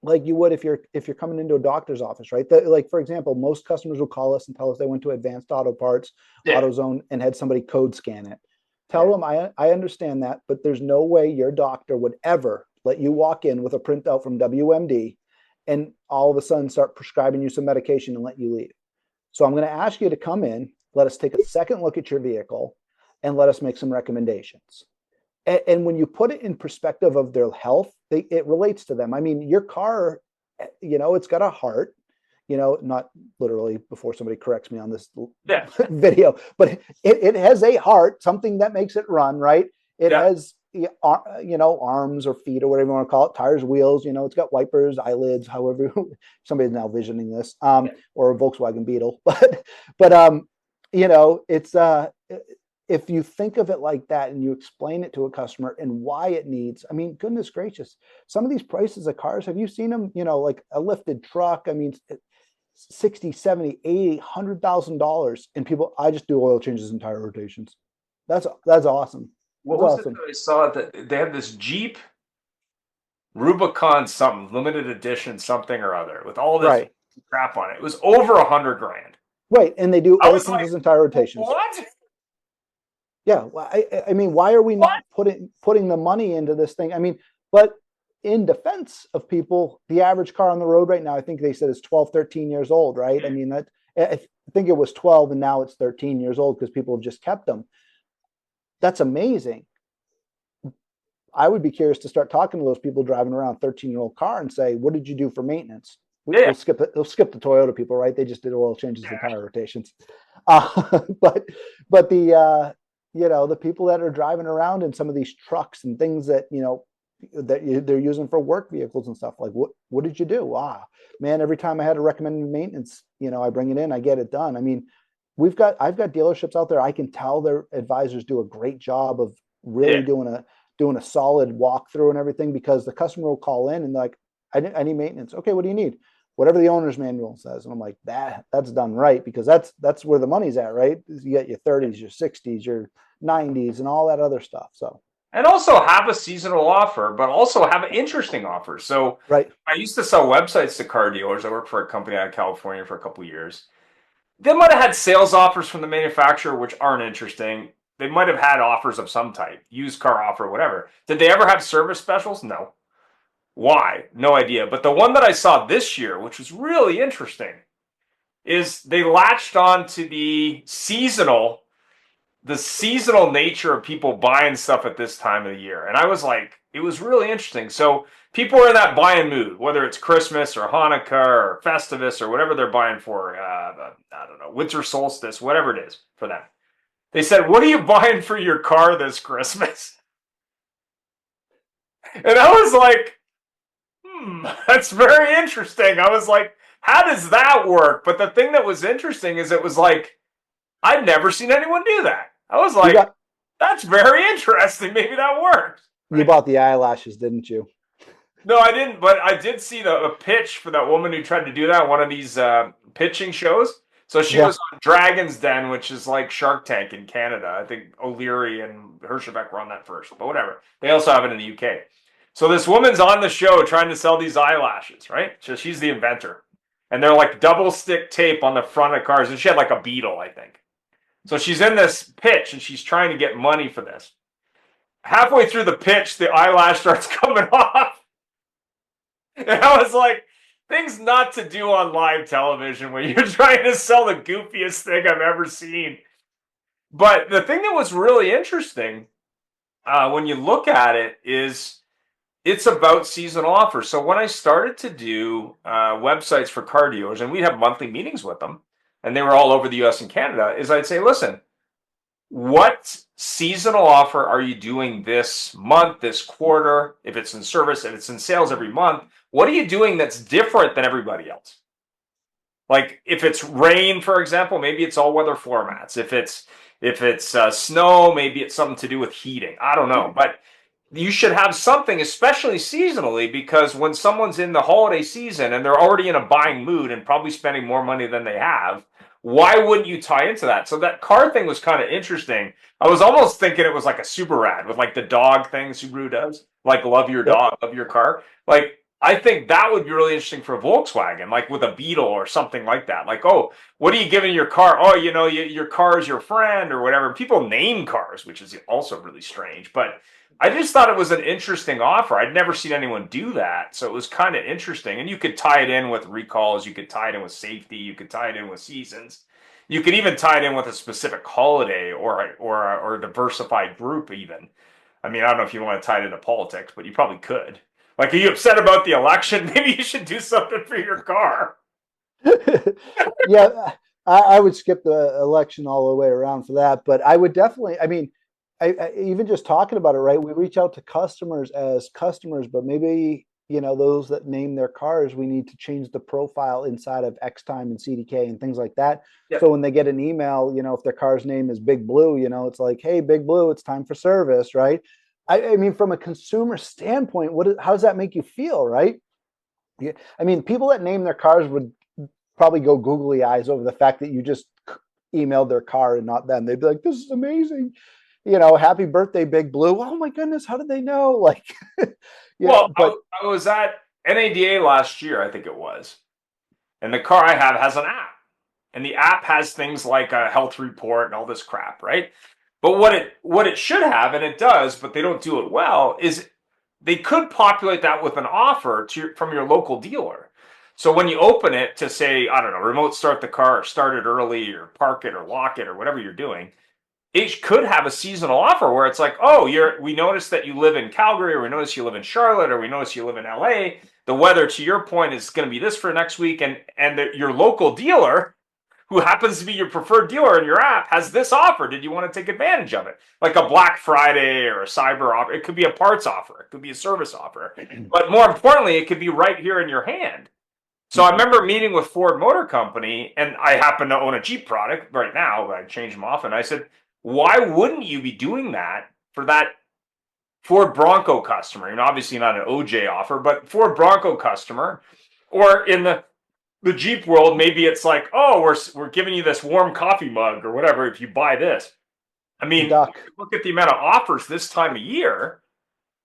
like you would if you're coming into a doctor's office, right? Like for example, most customers will call us and tell us they went to Advanced Auto Parts, Yeah. AutoZone, and had somebody code scan it. Tell Yeah. them I understand that, but there's no way your doctor would ever let you walk in with a printout from WMD and all of a sudden start prescribing you some medication and let you leave. So I'm going to ask you to come in, let us take a second look at your vehicle, and let us make some recommendations. And when you put it in perspective of their health, it relates to them. I mean, your car, it's got a heart, not literally before somebody corrects me on this Yeah. video, but it has a heart, something that makes it run, right? It Yeah. has, arms or feet or whatever you want to call it, tires, wheels, it's got wipers, eyelids, however, somebody's now visioning this, or a Volkswagen Beetle. It's, if you think of it like that and you explain it to a customer and why it needs, I mean, goodness gracious, some of these prices of cars, have you seen them, like a lifted truck? I mean, 60, 70, 80, $100,000. And people, I just do oil changes and tire rotations. That's awesome. What That's was it awesome. that I saw that they have this Jeep Rubicon something limited edition something or other with all this Right. crap on it. It was over 100 grand. Right. And they do I oil was like, changes and tire rotations. what? Yeah. Well, I mean, why are we What? not putting the money into this thing? I mean, but in defense of people, the average car on the road right now, I think they said is 12, 13 years old, right? I mean, I think it was 12 and now it's 13 years old because people have just kept them. That's amazing. I would be curious to start talking to those people driving around a 13-year-old car and say, what did you do for maintenance? Yeah. We'll skip it. We'll skip the Toyota people, right? They just did oil changes and Yeah. tire rotations. But the people that are driving around in some of these trucks and things that, they're using for work vehicles and stuff, like what did you do? Man, every time I had to recommend maintenance, I bring it in, I get it done. I mean, I've got dealerships out there. I can tell their advisors do a great job of really Yeah. doing a solid walkthrough and everything, because the customer will call in and like, I need maintenance. Okay, what do you need? Whatever the owner's manual says. And I'm like, that's done right, because that's where the money's at, right? You got your 30s, your 60s, your 90s, and all that other stuff. So And also have a seasonal offer, but also have an interesting offer. So right. I used to sell websites to car dealers. I worked for a company out of California for a couple of years. They might have had sales offers from the manufacturer, which aren't interesting. They might have had offers of some type, used car offer, whatever. Did they ever have service specials? No. Why? No idea. But the one that I saw this year, which was really interesting, is they latched on to the seasonal nature of people buying stuff at this time of the year. And I was like, it was really interesting. So people are in that buying mood, whether it's Christmas or Hanukkah or Festivus or whatever they're buying for, I don't know, winter solstice, whatever it is for them. They said, what are you buying for your car this Christmas? And I was like, that's very interesting. I was like, how does that work? But the thing that was interesting is it was like, I'd never seen anyone do that. I was You like, got that's very interesting. Maybe that works. you Right? bought the eyelashes, didn't you? No, I didn't, but I did see the pitch for that woman who tried to do that, one of these pitching shows. So she Yeah. was on Dragon's Den, which is like Shark Tank in Canada. I think O'Leary and Hirschbeck were on that first, but whatever. They also have it in the UK. So this woman's on the show trying to sell these eyelashes, right? So she's the inventor. And they're like double stick tape on the front of cars. And she had like a Beetle, I think. So she's in this pitch and she's trying to get money for this. Halfway through the pitch, the eyelash starts coming off. And I was like, things not to do on live television when you're trying to sell the goofiest thing I've ever seen. But the thing that was really interesting when you look at it is it's about seasonal offers. So when I started to do websites for car dealers, and we'd have monthly meetings with them, and they were all over the US and Canada, is I'd say, listen, what seasonal offer are you doing this month, this quarter? If it's in service, if it's in sales every month, what are you doing that's different than everybody else? Like if it's rain, for example, maybe it's all weather floor mats. If it's snow, maybe it's something to do with heating. I don't know, but you should have something, especially seasonally, because when someone's in the holiday season and they're already in a buying mood and probably spending more money than they have, why wouldn't you tie into that? So that car thing was kind of interesting. I was almost thinking it was like a super rad with like the dog thing Subaru does, like love your Yep. dog, love your car. Like I think that would be really interesting for Volkswagen, like with a Beetle or something like that. Like, oh, what are you giving your car? Oh, your car is your friend or whatever. People name cars, which is also really strange. But I just thought it was an interesting offer. I'd never seen anyone do that, so it was kind of interesting. And you could tie it in with recalls. You could tie it in with safety. You could tie it in with seasons. You could even tie it in with a specific holiday or a diversified group. Even, I mean, I don't know if you want to tie it into politics, but you probably could. Like, are you upset about the election? Maybe you should do something for your car. Yeah, I would skip the election all the way around for that, but I would definitely. I mean, I even just talking about it, right? We reach out to customers as customers, but maybe those that name their cars, we need to change the profile inside of X Time and CDK and things like that. Yeah. So when they get an email, if their car's name is Big Blue, it's like, hey, Big Blue, it's time for service, right? I mean, from a consumer standpoint, how does that make you feel, right? Yeah, I mean, people that name their cars would probably go googly eyes over the fact that you just emailed their car and not them. They'd be like, "This is amazing, happy birthday, Big Blue." Oh my goodness, how did they know? Like, Well, but I was at NADA last year, I think it was, and the car I have has an app, and the app has things like a health report and all this crap, right? But what it should have, and it does, but they don't do it well, is they could populate that with an offer from your local dealer. So when you open it to say, I don't know, remote start the car, or start it early, or park it, or lock it, or whatever you're doing, it could have a seasonal offer where it's like, oh, we noticed that you live in Calgary, or we notice you live in Charlotte, or we notice you live in LA. The weather, to your point, is going to be this for next week, and your local dealer, who happens to be your preferred dealer in your app, has this offer. Did you want to take advantage of it? Like a Black Friday or a cyber offer. It could be a parts offer. It could be a service offer. But more importantly, it could be right here in your hand. So I remember meeting with Ford Motor Company, and I happen to own a Jeep product right now, but I change them often. I said, why wouldn't you be doing that for that Ford Bronco customer? And obviously not an OJ offer, but Ford Bronco customer, or in the Jeep world, maybe it's like, oh, we're giving you this warm coffee mug or whatever if you buy this. I mean, Duck. look at the amount of offers this time of year,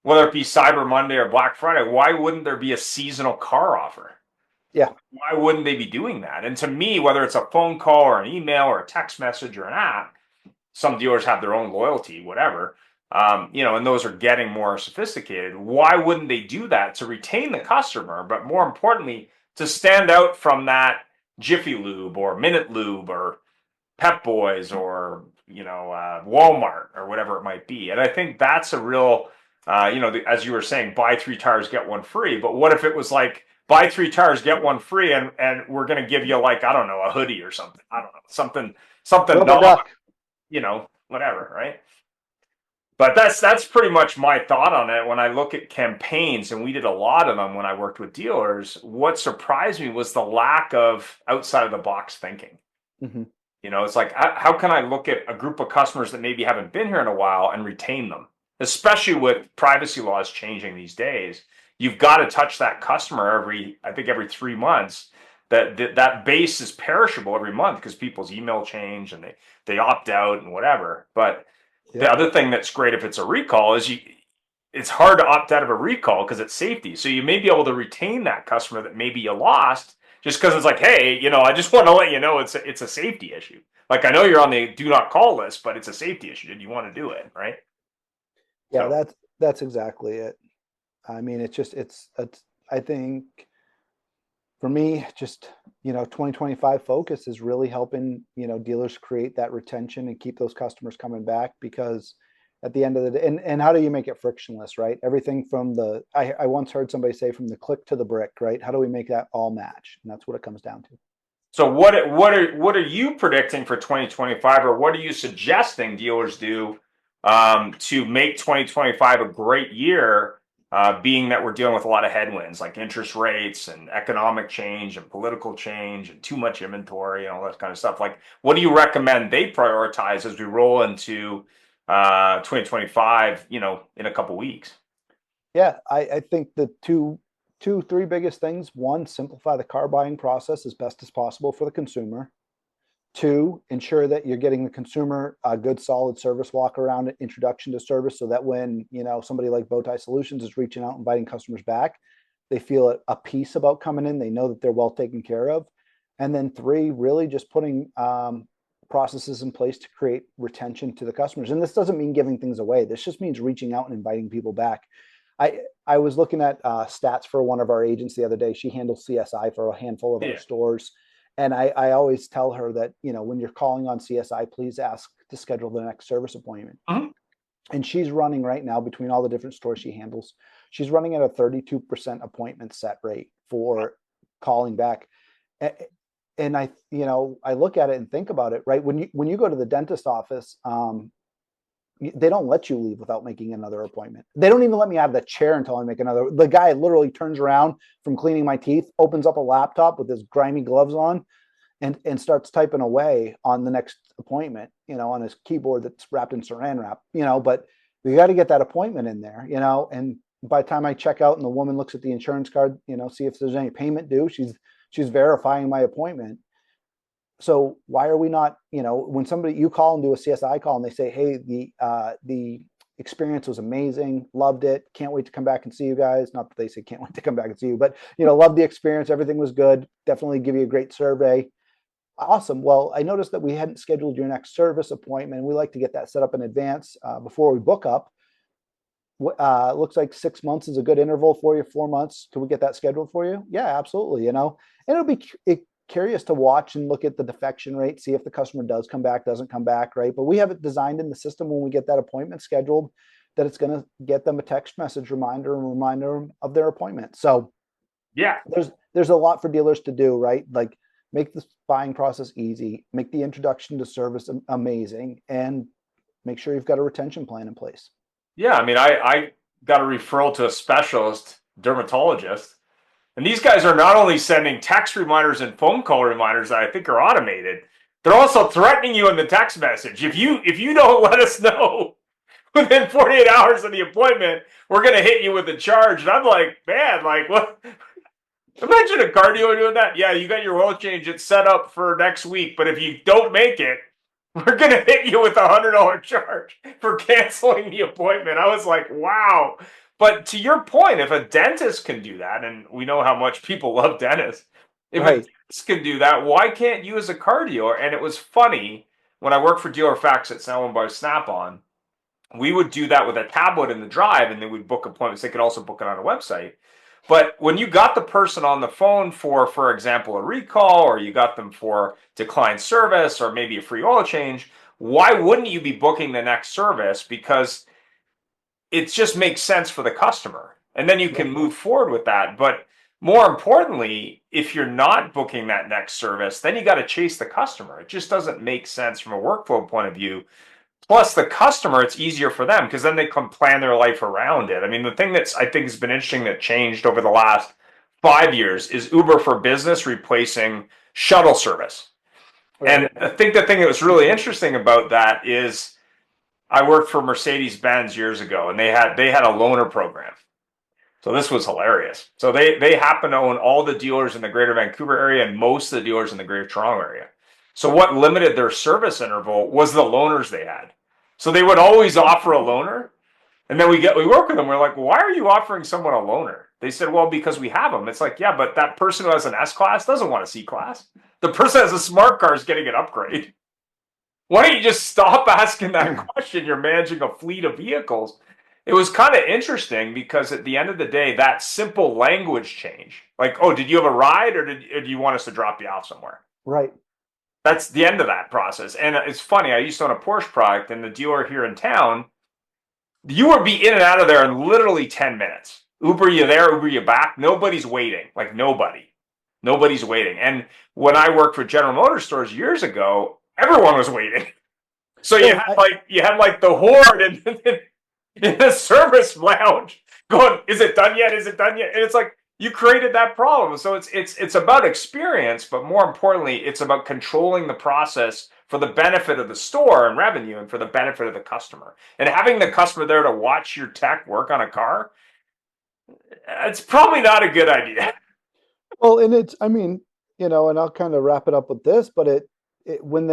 whether it be Cyber Monday or Black Friday. Why wouldn't there be a seasonal car offer? Yeah. Why wouldn't they be doing that? And to me, whether it's a phone call or an email or a text message or an app, some dealers have their own loyalty, whatever. And those are getting more sophisticated. Why wouldn't they do that to retain the customer, but more importantly, to stand out from that Jiffy Lube or Minute Lube or Pep Boys or Walmart or whatever it might be? And I think that's a real, as you were saying, buy 3 tires get one free. But what if it was like buy 3 tires get one free, and we're going to give you, like, I don't know, a hoodie or something. I don't know, something Rubber duck. whatever, right? But that's pretty much my thought on it. When I look at campaigns, and we did a lot of them when I worked with dealers, what surprised me was the lack of outside of the box thinking. Mm-hmm. It's like, how can I look at a group of customers that maybe haven't been here in a while and retain them? Especially with privacy laws changing these days, you've got to touch that customer every 3 months. That base is perishable every month because people's email change and they opt out and whatever. But the other thing that's great if it's a recall is it's hard to opt out of a recall because it's safety. So you may be able to retain that customer that maybe you lost just because it's like, hey, I just want to let you know it's a safety issue. Like, I know you're on the do not call list, but it's a safety issue. Did you want to do it, right? Yeah, So that's exactly it. I mean, it's I think for me, just 2025 focus is really helping dealers create that retention and keep those customers coming back, because at the end of the day, and how do you make it frictionless, right? Everything from I once heard somebody say, from the click to the brick, right? How do we make that all match? And that's what it comes down to. So what are you predicting for 2025, or what are you suggesting dealers do to make 2025 a great year? Being that we're dealing with a lot of headwinds like interest rates and economic change and political change and too much inventory and all that kind of stuff. Like, what do you recommend they prioritize as we roll into 2025? In a couple weeks. Yeah, I think the three biggest things: one, simplify the car buying process as best as possible for the consumer. Two, ensure that you're getting the consumer a good, solid service walk around and introduction to service, so that when somebody like Bowtie Solutions is reaching out and inviting customers back, They feel a peace about coming in. They know that they're well taken care of. And then three, really just putting processes in place to create retention to the customers. And this doesn't mean giving things away. This just means reaching out and inviting people back. I was looking at stats for one of our agents the other day. She handles CSI for a handful of our Yeah. stores. And I always tell her that, when you're calling on CSI, please ask to schedule the next service appointment. Mhm. And she's running right now, between all the different stores she handles, she's running at a 32% appointment set rate for calling back. And I look at it and think about it, right? When you go to the dentist office, they don't let you leave without making another appointment. They don't even let me out of the chair until I make another. The guy literally turns around from cleaning my teeth, opens up a laptop with his grimy gloves on, and starts typing away on the next appointment, on his keyboard that's wrapped in saran wrap, but we got to get that appointment in there, and by the time I check out and the woman looks at the insurance card, see if there's any payment due, she's verifying my appointment. So why are we not, when you call and do a CSI call and they say, hey, the experience was amazing, loved it, can't wait to come back and see you guys. Not that they say can't wait to come back and see you, but loved the experience, everything was good, definitely give you a great survey. Awesome. Well, I noticed that we hadn't scheduled your next service appointment, and we like to get that set up in advance before we book up. Looks like 6 months is a good interval for you. 4 months. Can we get that scheduled for you? Yeah, absolutely. And it'll be curious to watch and look at the defection rate, see if the customer does come back, doesn't come back, right? But we have it designed in the system when we get that appointment scheduled that it's going to get them a text message reminder of their appointment. So Yeah. There's a lot for dealers to do, right? Like, make the buying process easy, make the introduction to service amazing, and make sure you've got a retention plan in place. Yeah. I mean, I got a referral to a specialist dermatologist. And these guys are not only sending text reminders and phone call reminders that I think are automated, they're also threatening you in the text message. If you don't let us know within 48 hours of the appointment, we're going to hit you with a charge. And I'm like, man, like what? Imagine a car dealer doing that. Yeah, you got your oil change. It's set up for next week, but if you don't make it, we're going to hit you with $100 charge for canceling the appointment. I was like, wow. But to your point, if a dentist can do that, and we know how much people love dentists, if a dentist can do that, why can't you as a car dealer? And it was funny, when I worked for Dealer Facts at owned by Snap-on, we would do that with a tablet in the drive, and they would book appointments. They could also book it on a website. But when you got the person on the phone for example, a recall, or you got them for declined service, or maybe a free oil change, why wouldn't you be booking the next service? Because it just makes sense for the customer. And then you can move forward with that. But more importantly, if you're not booking that next service, then you got to chase the customer. It just doesn't make sense from a workflow point of view. Plus, the customer, it's easier for them because then they can plan their life around it. I mean, the thing that's I think has been interesting that changed over the last 5 years is Uber for Business replacing shuttle service. And I think the thing that was really interesting about that is I worked for Mercedes-Benz years ago, and they had a loaner program. So this was hilarious. So they happen to own all the dealers in the Greater Vancouver area and most of the dealers in the Greater Toronto area. So what limited their service interval was the loaners they had. So they would always offer a loaner, and then we work with them. We're like, why are you offering someone a loaner? They said, well, because we have them. It's like, yeah, but that person who has an S class doesn't want a C class. The person who has a smart car is getting an upgrade. Why don't you just stop asking that question? You're managing a fleet of vehicles. It was kind of interesting because at the end of the day, that simple language change, like, oh, did you have a ride, or do you want us to drop you off somewhere? Right. That's the end of that process. And it's funny, I used to own a Porsche product, and the dealer here in town, you would be in and out of there in literally 10 minutes. Uber you there, Uber you back. Nobody's waiting. Like, nobody's waiting. And when I worked for General Motors stores years ago, everyone was waiting. So you had like the horde in the service lounge going, is it done yet? Is it done yet? And it's like, you created that problem. So it's about experience, but more importantly, it's about controlling the process for the benefit of the store and revenue, and for the benefit of the customer. And having the customer there to watch your tech work on a car, it's probably not a good idea. Well, and and I'll kind of wrap it up with this, but when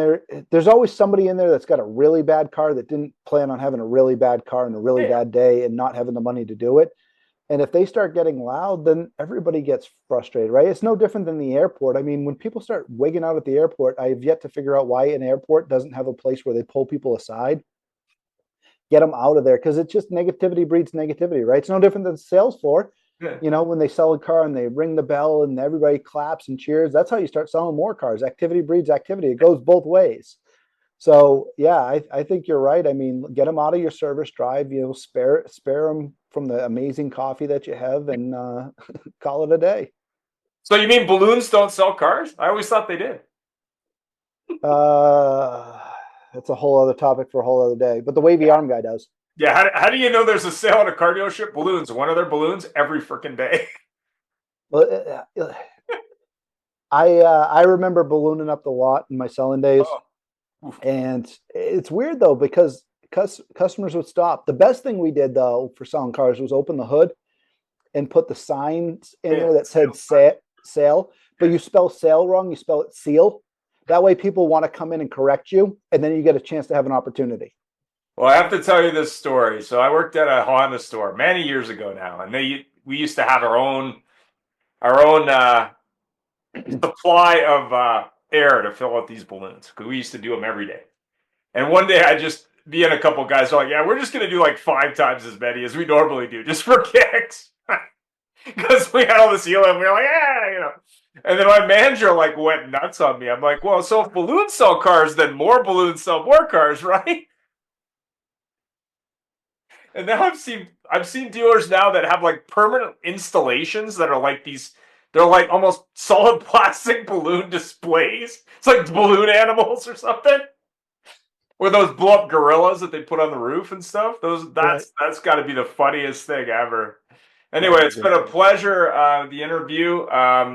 there's always somebody in there that's got a really bad car that didn't plan on having a really bad car and a really bad day and not having the money to do it. And if they start getting loud, then everybody gets frustrated, right? It's no different than the airport. I mean, when people start wigging out at the airport, I have yet to figure out why an airport doesn't have a place where they pull people aside, get them out of there, because it's just negativity breeds negativity, right? It's no different than the sales floor. Yeah. You know, when they sell a car and they ring the bell and everybody claps and cheers, that's how you start selling more cars. Activity breeds activity. It goes both ways. So yeah, I think you're right. I mean, get them out of your service drive. You know, spare them from the amazing coffee that you have, and call it a day. So you mean balloons don't sell cars? I always thought they did. Uh, that's a whole other topic for a whole other day. But the wavy arm guy does. Yeah, how do you know there's a sale at a car dealership? Balloons, one of their balloons every freaking day. Well, I remember ballooning up the lot in my selling days, Oh, oof. and it's weird though because customers would stop. The best thing we did though for selling cars was open the hood and put the signs in Yeah, there that said sale, but you spell sale wrong. You spell it seal. That way people want to come in and correct you, and then you get a chance to have an opportunity. Well, I have to tell you this story. So I worked at a Honda store many years ago now, and we used to have our own supply of air to fill out these balloons because we used to do them every day. And one day I just me and a couple guys were like, yeah, we're just gonna do like 5 times as many as we normally do, just for kicks. Because we had all this helium, we were like, yeah, you know. And then my manager like went nuts on me. I'm like, well, so if balloons sell cars, then more balloons sell more cars, right? And now I've seen dealers now that have like permanent installations that are like these. They're like almost solid plastic balloon displays. It's like balloon animals or something. Or those blow up gorillas that they put on the roof and stuff. Those Right. that's got to be the funniest thing ever. Oh Anyway, my it's been a goodness. pleasure, the interview.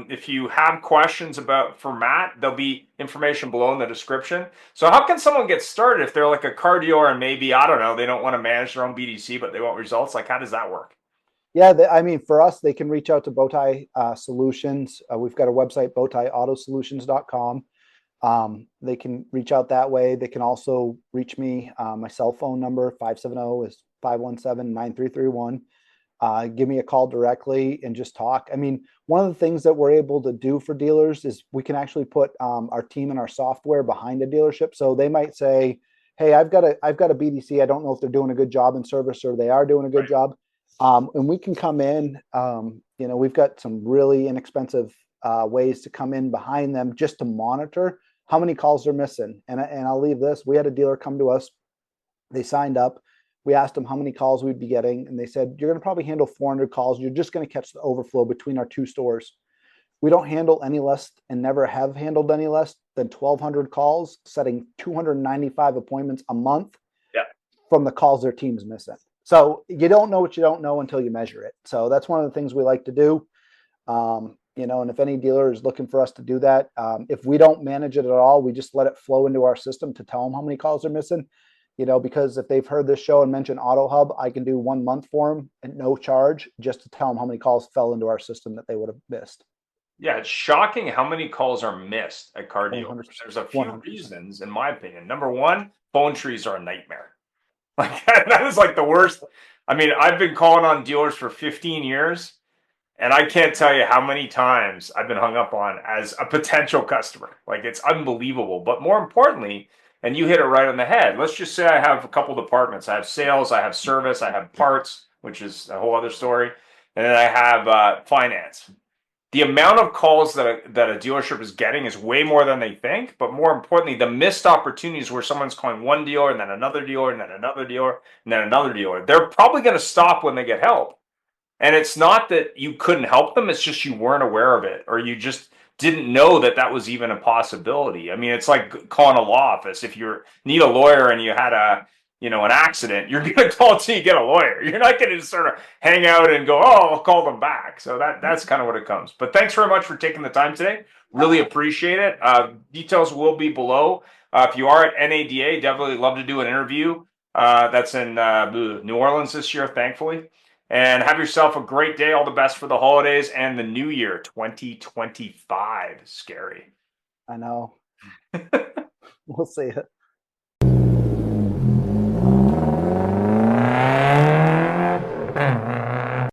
If you have questions about for Matt, there'll be information below in the description. So how can someone get started if they're like a car dealer and maybe, I don't know, they don't want to manage their own BDC, but they want results? Like, how does that work? Yeah, I mean, for us, they can reach out to Bowtie Solutions. We've got a website, bowtieautosolutions.com. They can reach out that way. They can also reach me. My cell phone number, 570 is 517-9331. Give me a call directly and just talk. I mean, one of the things that we're able to do for dealers is we can actually put our team and our software behind a dealership. So they might say, "Hey, I've got a BDC. I don't know if they're doing a good job in service or they are doing a good Right. job." And we can come in. You know, we've got some really inexpensive ways to come in behind them just to monitor how many calls they're missing. And I'll leave this. We had a dealer come to us. They signed up. We asked them how many calls we'd be getting, and they said, "You're going to probably handle 400 calls. You're just going to catch the overflow between our two stores." We don't handle any less and never have handled any less than 1,200 calls, setting 295 appointments a month Yeah. from the calls their team's missing. So you don't know what you don't know until you measure it. So that's one of the things we like to do. You know, and if any dealer is looking for us to do that, if we don't manage it at all, we just let it flow into our system to tell them how many calls they're missing. You know, because if they've heard this show and mentioned Auto Hub, I can do 1 month for them at no charge just to tell them how many calls fell into our system that they would have missed. Yeah, it's shocking how many calls are missed at car dealers. 100%. There's a few 100%. reasons, in my opinion. Number one, phone trees are a nightmare. Like that is like the worst. I mean, I've been calling on dealers for 15 years, and I can't tell you how many times I've been hung up on as a potential customer. Like it's unbelievable. But more importantly, and you hit it right on the head. Let's just say I have a couple departments. I have sales, I have service, I have parts, which is a whole other story, and then I have finance. The amount of calls that a dealership is getting is way more than they think. But more importantly, the missed opportunities where someone's calling one dealer and then another dealer and then another dealer and then another dealer. They're probably going to stop when they get help. And it's not that you couldn't help them, it's just you weren't aware of it or you just didn't know that that was even a possibility. I mean, it's like calling a law office. If you need a lawyer and you had an accident, you're going to call until you get a lawyer. You're not going to just sort of hang out and go, "Oh, I'll call them back." So that's kind of what it comes. But thanks very much for taking the time today. Really appreciate it. Details will be below. If you are at NADA, definitely love to do an interview. That's in New Orleans this year, thankfully. And have yourself a great day. All the best for the holidays and the new year 2025. Scary. I know. We'll see it.